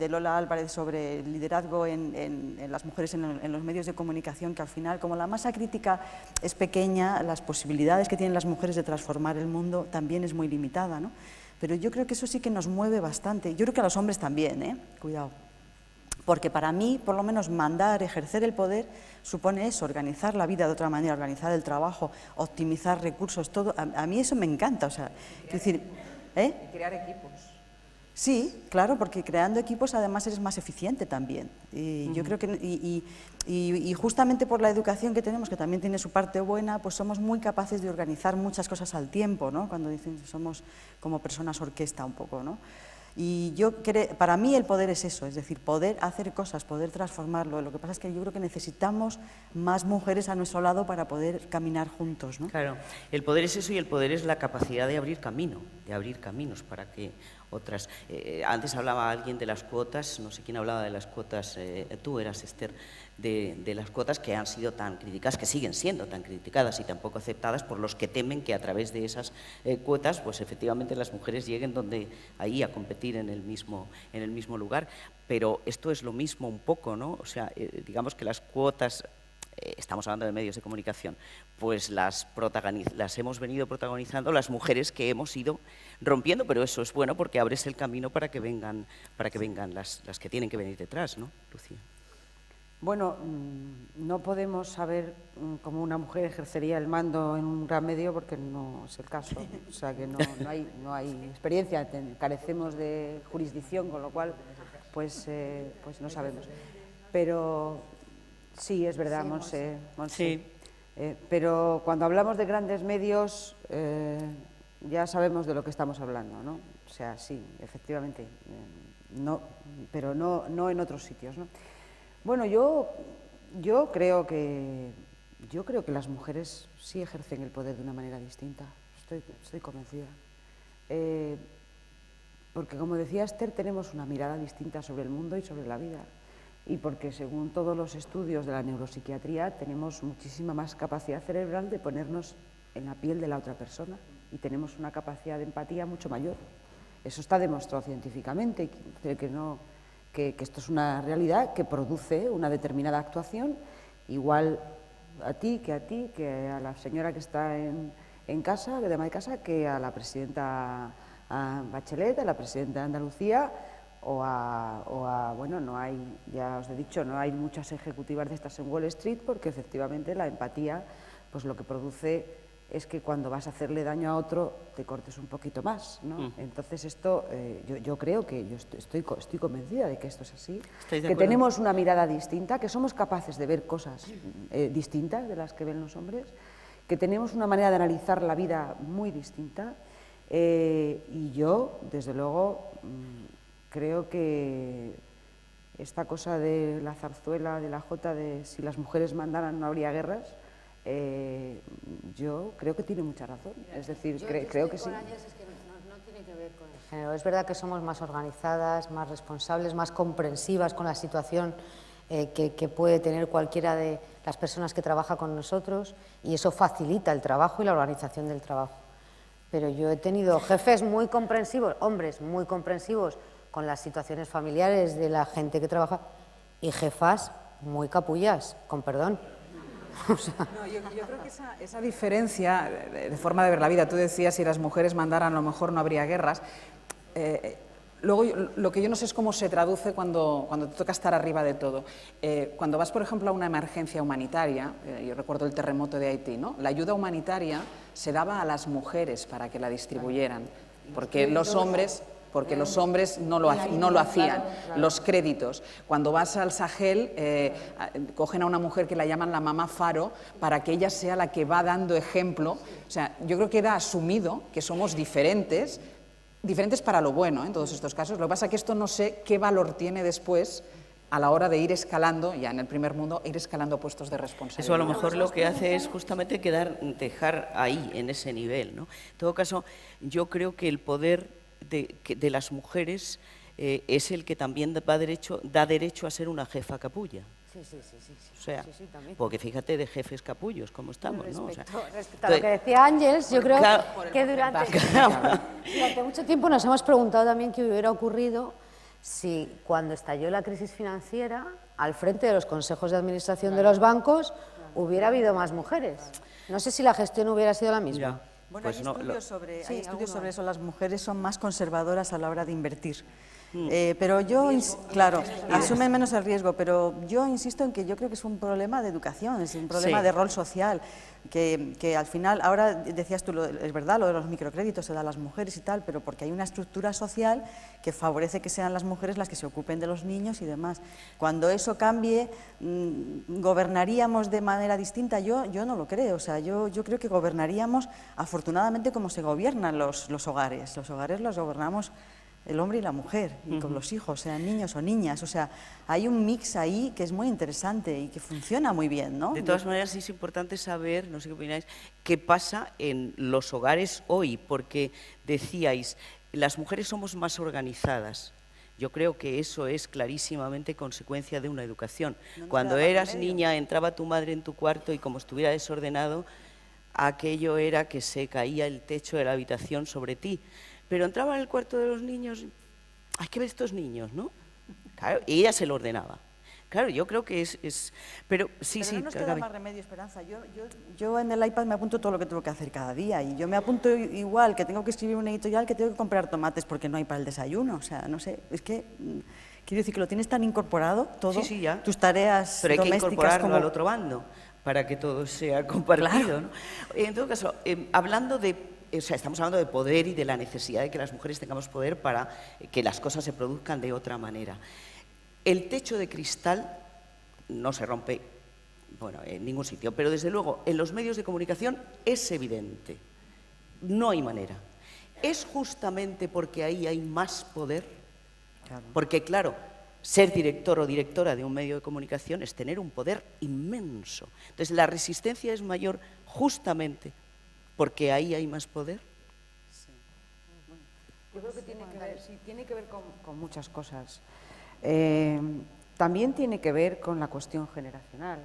Lola Álvarez sobre el liderazgo en las mujeres en los medios de comunicación, que al final, como la masa crítica es pequeña, las posibilidades que tienen las mujeres de transformar el mundo también es muy limitada, ¿no? Pero yo creo que eso sí que nos mueve bastante. Yo creo que a los hombres también, cuidado. Porque para mí, por lo menos, mandar, ejercer el poder, supone eso, organizar la vida de otra manera, organizar el trabajo, optimizar recursos, todo. A mí eso me encanta, o sea, quiero decir, Y crear equipos. Sí, claro, porque creando equipos además eres más eficiente también. Y yo creo que y justamente por la educación que tenemos, que también tiene su parte buena, pues somos muy capaces de organizar muchas cosas al tiempo, ¿no? Cuando dicen que somos como personas orquesta un poco, ¿no? Y para mí el poder es eso, es decir, poder hacer cosas, poder transformarlo. Lo que pasa es que yo creo que necesitamos más mujeres a nuestro lado para poder caminar juntos, ¿no? Claro, el poder es eso, y el poder es la capacidad de abrir camino, de abrir caminos para que otras... antes hablaba alguien de las cuotas, no sé quién hablaba de las cuotas, tú eras, Esther, de las cuotas que han sido tan criticadas, que siguen siendo tan criticadas y tan poco aceptadas por los que temen que a través de esas cuotas, pues efectivamente las mujeres lleguen ahí a competir en el mismo lugar. Pero esto es lo mismo un poco, ¿no? O sea, digamos que las cuotas... estamos hablando de medios de comunicación, pues las hemos venido protagonizando las mujeres que hemos ido rompiendo, pero eso es bueno porque abres el camino para que vengan las que tienen que venir detrás, ¿no, Lucía? Bueno, no podemos saber cómo una mujer ejercería el mando en un gran medio porque no es el caso, o sea que no hay experiencia, carecemos de jurisdicción, con lo cual pues no sabemos. Pero sí, es verdad, Monse. Sí. Pero cuando hablamos de grandes medios ya sabemos de lo que estamos hablando, ¿no? O sea, sí, efectivamente, pero no en otros sitios, ¿no? Bueno, yo creo que las mujeres sí ejercen el poder de una manera distinta. Estoy convencida. porque como decía Esther, tenemos una mirada distinta sobre el mundo y sobre la vida. Y porque según todos los estudios de la neuropsiquiatría tenemos muchísima más capacidad cerebral de ponernos en la piel de la otra persona y tenemos una capacidad de empatía mucho mayor. Eso está demostrado científicamente, que esto es una realidad que produce una determinada actuación, igual a ti, que a la señora que está en casa, de ama de casa, que a la presidenta Bachelet, a la presidenta de Andalucía, bueno, no hay, ya os he dicho, no hay muchas ejecutivas de estas en Wall Street porque efectivamente la empatía pues lo que produce es que cuando vas a hacerle daño a otro te cortes un poquito más, ¿no? Entonces esto, yo creo que yo estoy convencida de que esto es así, que tenemos una mirada distinta, que somos capaces de ver cosas distintas de las que ven los hombres, que tenemos una manera de analizar la vida muy distinta y yo, desde luego, creo que esta cosa de la zarzuela, de la jota, de si las mujeres mandaran no habría guerras, yo creo que tiene mucha razón. Es decir, creo que sí. Es que no tiene que ver con el género. Es verdad que somos más organizadas, más responsables, más comprensivas con la situación que puede tener cualquiera de las personas que trabaja con nosotros y eso facilita el trabajo y la organización del trabajo. Pero yo he tenido jefes muy comprensivos, hombres muy comprensivos con las situaciones familiares de la gente que trabaja y jefas muy capullas, con perdón. O sea. No, yo creo que esa diferencia de forma de ver la vida, tú decías si las mujeres mandaran a lo mejor no habría guerras, luego lo que yo no sé es cómo se traduce cuando te toca estar arriba de todo. Cuando vas, por ejemplo, a una emergencia humanitaria, yo recuerdo el terremoto de Haití, ¿no? La ayuda humanitaria se daba a las mujeres para que la distribuyeran, porque los hombres no lo hacían, los créditos. Cuando vas al Sahel, cogen a una mujer que la llaman la mamá faro para que ella sea la que va dando ejemplo. O sea, yo creo que queda asumido que somos diferentes para lo bueno, en todos estos casos. Lo que pasa es que esto no sé qué valor tiene después a la hora de ir escalando, ya en el primer mundo, ir escalando puestos de responsabilidad. Eso a lo mejor lo que hace es justamente dejar ahí, en ese nivel, ¿no? En todo caso, yo creo que el poder de las mujeres es el que también da derecho a ser una jefa capulla. Sí. O sea, sí, también. porque fíjate de jefes capullos cómo estamos, ¿no? Respecto a lo que decía Ángeles, yo creo que durante mucho tiempo nos hemos preguntado también qué hubiera ocurrido si cuando estalló la crisis financiera, al frente de los consejos de administración de los bancos, hubiera habido más mujeres. No sé si la gestión hubiera sido la misma. Bueno, hay estudios sobre eso. Las mujeres son más conservadoras a la hora de invertir. Pero yo, claro, asumen menos el riesgo, pero yo insisto en que yo creo que es un problema de educación, es un problema de rol social, que al final, ahora decías tú, es verdad, lo de los microcréditos se da a las mujeres y tal, pero porque hay una estructura social que favorece que sean las mujeres las que se ocupen de los niños y demás. Cuando eso cambie, ¿gobernaríamos de manera distinta? Yo no lo creo, o sea, yo creo que gobernaríamos afortunadamente como se gobiernan los hogares. Los hogares los gobernamos el hombre y la mujer, y con los hijos, sean niños o niñas. O sea, hay un mix ahí que es muy interesante y que funciona muy bien, ¿no? De todas maneras, es importante saber, no sé qué opináis, qué pasa en los hogares hoy, porque decíais, las mujeres somos más organizadas. Yo creo que eso es clarísimamente consecuencia de una educación. Cuando eras niña, entraba tu madre en tu cuarto y como estuviera desordenado, aquello era que se caía el techo de la habitación sobre ti. Pero entraba en el cuarto de los niños, hay que ver estos niños, ¿no? Claro, y ella se lo ordenaba. Claro, yo creo que es pero sí, pero no nos queda más remedio, Esperanza. Yo en el iPad me apunto todo lo que tengo que hacer cada día y yo me apunto igual que tengo que escribir un editorial que tengo que comprar tomates porque no hay para el desayuno. O sea, no sé, es que quiero decir que lo tienes tan incorporado todo, ya. Tus tareas pero hay domésticas que incorporarlo como al otro bando para que todo sea compartido, claro. ¿no? En todo caso, hablando de... O sea, estamos hablando de poder y de la necesidad de que las mujeres tengamos poder para que las cosas se produzcan de otra manera. El techo de cristal no se rompe, bueno, en ningún sitio, pero desde luego en los medios de comunicación es evidente. No hay manera. Es justamente porque ahí hay más poder, porque claro, ser director o directora de un medio de comunicación es tener un poder inmenso. Entonces la resistencia es mayor justamente porque ahí hay más poder. Yo creo que tiene que ver, sí, tiene que ver con muchas cosas. También tiene que ver con la cuestión generacional.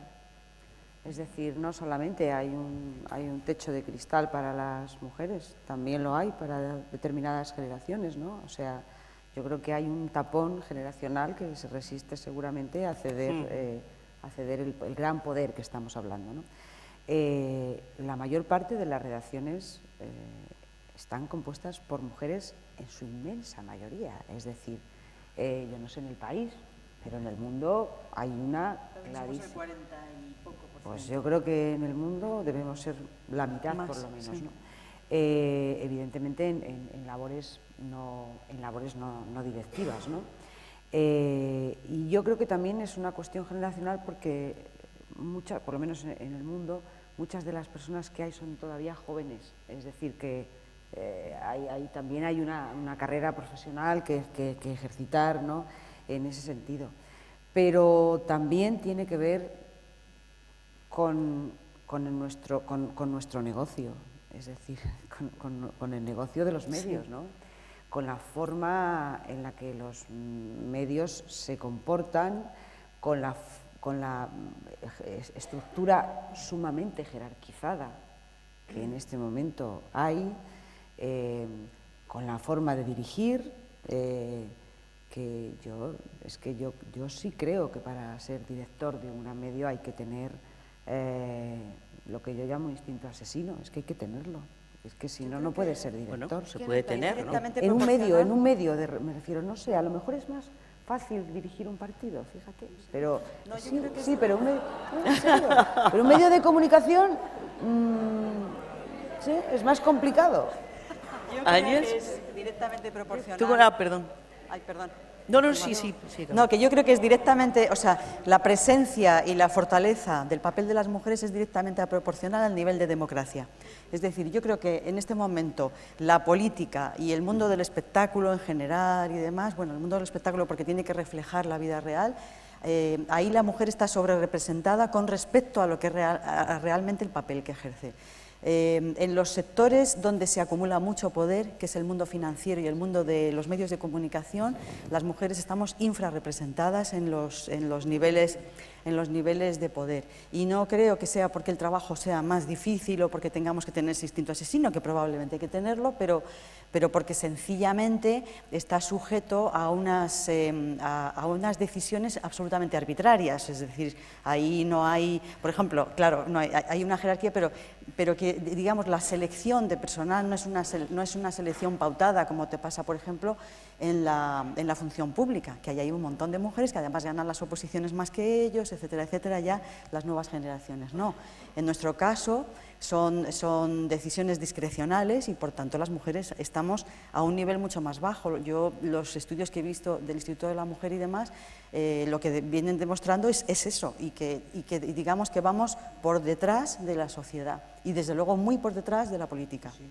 Es decir, no solamente hay un techo de cristal para las mujeres, también lo hay para determinadas generaciones, ¿no? O sea, yo creo que hay un tapón generacional que se resiste seguramente a ceder, el gran poder que estamos hablando, ¿no? La mayor parte de las redacciones están compuestas por mujeres en su inmensa mayoría. Es decir, yo no sé en el país, pero en el mundo hay una clarísima. 40 y poco por Pues yo creo que en el mundo debemos ser la mitad, por lo menos, sí. ¿no? Evidentemente en labores no directivas, ¿no? Y yo creo que también es una cuestión generacional porque por lo menos en el mundo, muchas de las personas que hay son todavía jóvenes, es decir, que también hay una carrera profesional que ejercitar, ¿no?, en ese sentido. Pero también tiene que ver con nuestro negocio, es decir, con el negocio de los medios, ¿no?, con la forma en la que los medios se comportan, con la estructura sumamente jerarquizada que en este momento hay, con la forma de dirigir, que yo sí creo que para ser director de un medio hay que tener lo que yo llamo instinto asesino, es que hay que tenerlo. Es que si no, no puede ser director. Bueno, se puede tener, ¿no? En un medio, me refiero, no sé, a lo mejor es más fácil dirigir un partido, fíjate. Pero pero un medio de comunicación sí, es más complicado. Yo creo que es directamente proporcional. Perdón. Ay, perdón. No, sí. No, que yo creo que es directamente, o sea, la presencia y la fortaleza del papel de las mujeres es directamente proporcional al nivel de democracia. Es decir, yo creo que en este momento la política y el mundo del espectáculo en general y demás, bueno, el mundo del espectáculo porque tiene que reflejar la vida real, ahí la mujer está sobrerepresentada con respecto a lo que a realmente el papel que ejerce. En los sectores donde se acumula mucho poder, que es el mundo financiero y el mundo de los medios de comunicación, las mujeres estamos infrarrepresentadas en los niveles de poder. Y no creo que sea porque el trabajo sea más difícil o porque tengamos que tener ese instinto asesino, que probablemente hay que tenerlo, pero porque sencillamente está sujeto a unas decisiones absolutamente arbitrarias. Es decir, ahí no hay, por ejemplo, claro, no hay una jerarquía, pero que, digamos, la selección de personal no es una selección pautada, como te pasa, por ejemplo, en la función pública, que ahí hay un montón de mujeres que además ganan las oposiciones más que ellos, etcétera, etcétera, ya las nuevas generaciones. No, en nuestro caso son decisiones discrecionales y, por tanto, las mujeres estamos a un nivel mucho más bajo. Yo, los estudios que he visto del Instituto de la Mujer y demás, lo que vienen demostrando es eso, y que digamos que vamos por detrás de la sociedad y, desde luego, muy por detrás de la política. Sí.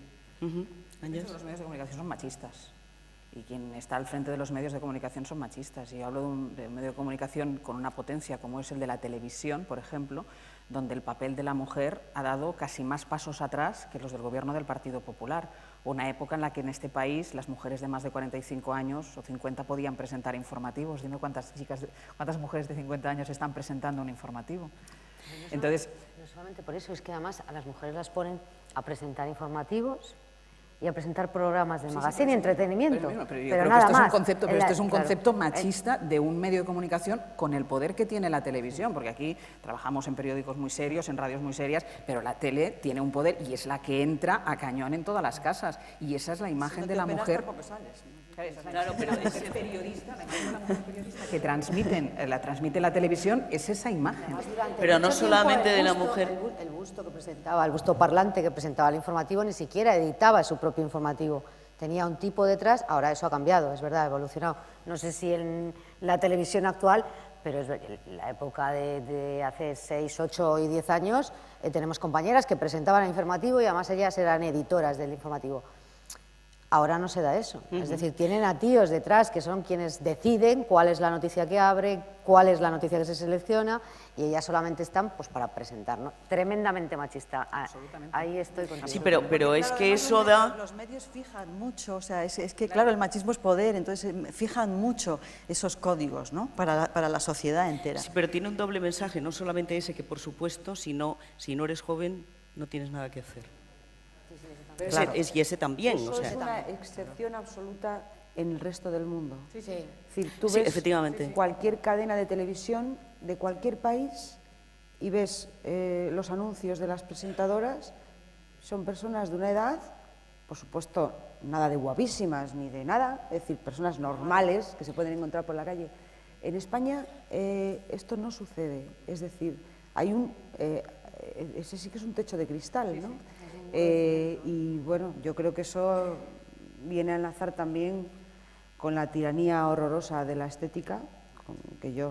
Los medios de comunicación son machistas. Y quien está al frente de los medios de comunicación son machistas. Y yo hablo de un medio de comunicación con una potencia como es el de la televisión, por ejemplo, donde el papel de la mujer ha dado casi más pasos atrás que los del gobierno del Partido Popular. Una época en la que en este país las mujeres de más de 45 años o 50 podían presentar informativos. Dime cuántas mujeres de 50 años están presentando un informativo. Entonces, no solamente por eso, es que además a las mujeres las ponen a presentar informativos y a presentar programas de magazine y entretenimiento. Pero yo creo que esto es un concepto, esto es un concepto machista de un medio de comunicación con el poder que tiene la televisión, porque aquí trabajamos en periódicos muy serios, en radios muy serias, pero la tele tiene un poder y es la que entra a cañón en todas las casas. Y esa es la imagen de la mujer. Claro, pero ese periodista, la mujer periodista que transmite la televisión, es esa imagen. Pero no solamente de la mujer. El busto parlante que presentaba el informativo ni siquiera editaba su propio informativo. Tenía un tipo detrás, ahora eso ha cambiado, es verdad, ha evolucionado. No sé si en la televisión actual, pero es la época de hace 6, 8 y 10 años, tenemos compañeras que presentaban el informativo y además ellas eran editoras del informativo. Ahora no se da eso. Es decir, tienen a tíos detrás que son quienes deciden cuál es la noticia que abre, cuál es la noticia que se selecciona, y ellas solamente están pues para presentar, ¿no? Tremendamente machista. Ahí estoy contigo. Sí, pero es que eso da... Los medios fijan mucho, o sea, es que claro, el machismo es poder, entonces fijan mucho esos códigos, ¿no? Para la sociedad entera. Sí, pero tiene un doble mensaje, no solamente ese que, por supuesto, si no eres joven, no tienes nada que hacer. Claro. Y ese también. Eso o sea. es una excepción absoluta en el resto del mundo. Sí. Es decir, tú Sí, ves efectivamente. cualquier cadena de televisión de cualquier país y ves los anuncios de las presentadoras, son personas de una edad, por supuesto, nada de guapísimas ni de nada, es decir, personas normales que se pueden encontrar por la calle. En España esto no sucede, es decir, hay ese sí que es un techo de cristal, ¿no? Y bueno, yo creo que eso viene a enlazar también con la tiranía horrorosa de la estética, que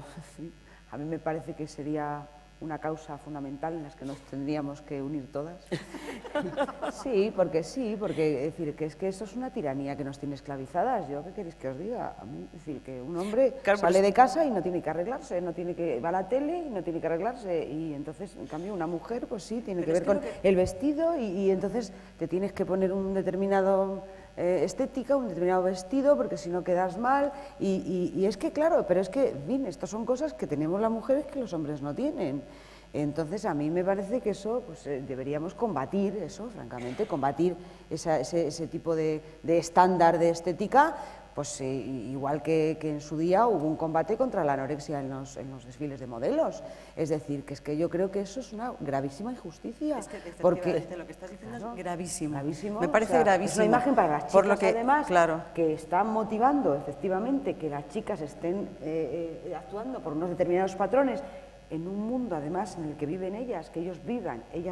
a mí me parece que sería una causa fundamental en la que nos tendríamos que unir todas. Sí, porque es decir, que es que eso es una tiranía que nos tiene esclavizadas. ¿Yo qué queréis que os diga? A mí, es decir, que un hombre sale de casa y no tiene que arreglarse, va a la tele y no tiene que arreglarse, y entonces, en cambio, una mujer, pues sí, tiene que ver con el vestido y entonces te tienes que poner un determinado estética, un determinado vestido, porque si no quedas mal, y es que, claro, pero es que, en fin, estas son cosas que tenemos las mujeres que los hombres no tienen. Entonces, a mí me parece que eso, pues deberíamos combatir eso, francamente, combatir ese tipo de estándar de estética, pues igual que en su día hubo un combate contra la anorexia en los desfiles de modelos. Es decir, que es que yo creo que eso es una gravísima injusticia. Es que porque lo que estás diciendo es gravísimo. Gravísimo. Me parece O sea, gravísimo. Es una imagen para las chicas, por lo que, además, claro, que están motivando efectivamente que las chicas estén actuando por unos determinados patrones en un mundo, además, en el que viven ellas, que ellas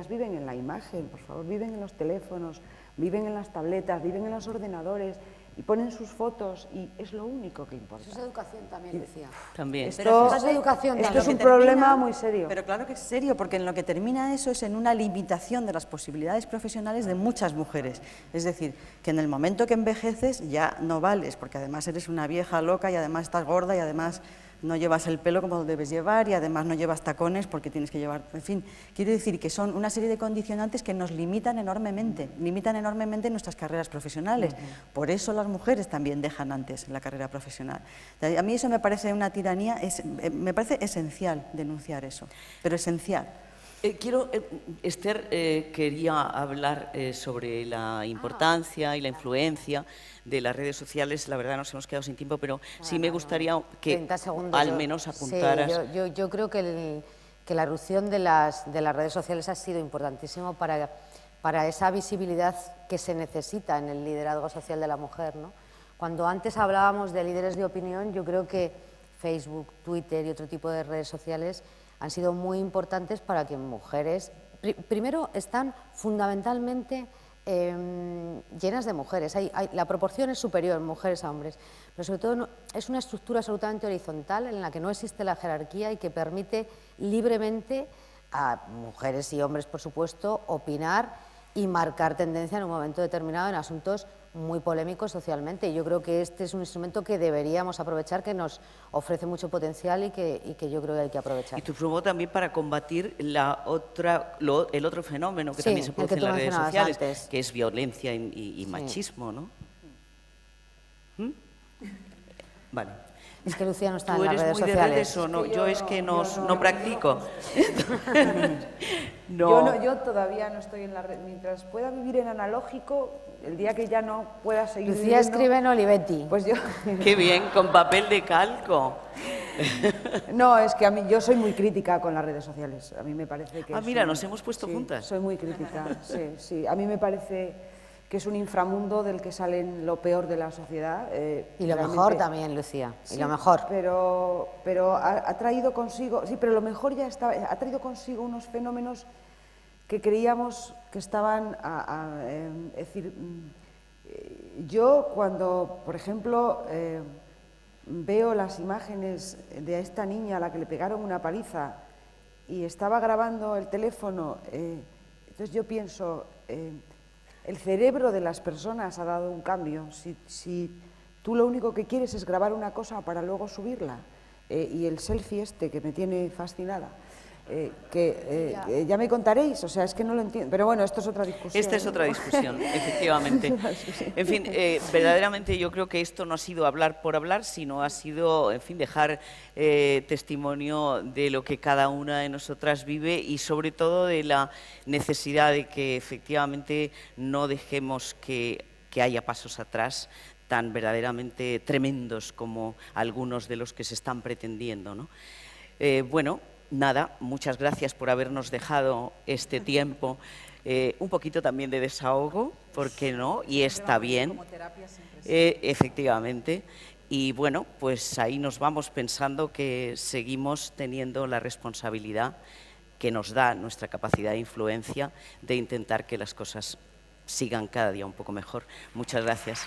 viven en la imagen, por favor, viven en los teléfonos, viven en las tabletas, viven en los ordenadores y ponen sus fotos y es lo único que importa. Eso es educación también, Lucía. También. Esto es un problema muy serio. Pero claro que es serio, porque en lo que termina eso es en una limitación de las posibilidades profesionales de muchas mujeres. Es decir, que en el momento que envejeces ya no vales, porque además eres una vieja loca y además estás gorda y además no llevas el pelo como debes llevar y además no llevas tacones porque tienes que llevar... En fin, quiero decir que son una serie de condicionantes que nos limitan enormemente nuestras carreras profesionales. Por eso las mujeres también dejan antes la carrera profesional. A mí eso me parece una tiranía, me parece esencial denunciar eso, pero esencial. Esther quería hablar sobre la importancia y la influencia de las redes sociales. La verdad nos hemos quedado sin tiempo, pero sí me gustaría que al menos apuntaras. Sí, yo creo que la erupción de las redes sociales ha sido importantísimo para esa visibilidad que se necesita en el liderazgo social de la mujer, ¿no? Cuando antes hablábamos de líderes de opinión, yo creo que Facebook, Twitter y otro tipo de redes sociales han sido muy importantes para que mujeres, primero, están fundamentalmente llenas de mujeres. La proporción es superior, mujeres a hombres, pero sobre todo es una estructura absolutamente horizontal en la que no existe la jerarquía y que permite libremente a mujeres y hombres, por supuesto, opinar y marcar tendencia en un momento determinado en asuntos muy polémicos socialmente. Y yo creo que este es un instrumento que deberíamos aprovechar, que nos ofrece mucho potencial y que yo creo que hay que aprovechar. Y tu promo también para combatir el otro fenómeno que también se produce en las redes sociales, antes, que es violencia y machismo, ¿no? Vale. Es que Lucía no está en las redes sociales. ¿Tú eres muy de redes o no? Yo es que no practico. Yo todavía no estoy en la red. Mientras pueda vivir en analógico, el día que ya no pueda seguir Lucía escribe en Olivetti. Pues yo... Qué bien, con papel de calco. No, es que yo soy muy crítica con las redes sociales. A mí me parece que... mira, nos hemos puesto juntas. Soy muy crítica, sí. A mí me parece que es un inframundo del que salen lo peor de la sociedad. Y lo mejor también, Lucía, y lo mejor. Pero ha traído consigo, pero lo mejor ya está, ha traído consigo unos fenómenos que creíamos que estaban, es decir, yo cuando, por ejemplo, veo las imágenes de esta niña a la que le pegaron una paliza y estaba grabando el teléfono, entonces yo pienso... El cerebro de las personas ha dado un cambio. Si tú lo único que quieres es grabar una cosa para luego subirla, y el selfie este que me tiene fascinada, ya me contaréis, o sea, es que no lo entiendo, pero bueno, esto es otra discusión. Esta es otra discusión, efectivamente. En fin, verdaderamente yo creo que esto no ha sido hablar por hablar, sino ha sido, en fin, dejar testimonio de lo que cada una de nosotras vive y sobre todo de la necesidad de que efectivamente no dejemos que haya pasos atrás tan verdaderamente tremendos como algunos de los que se están pretendiendo, ¿no? Bueno, nada, muchas gracias por habernos dejado este tiempo, un poquito también de desahogo, ¿por qué no? Y está bien, efectivamente. Y bueno, pues ahí nos vamos pensando que seguimos teniendo la responsabilidad que nos da nuestra capacidad de influencia de intentar que las cosas sigan cada día un poco mejor. Muchas gracias.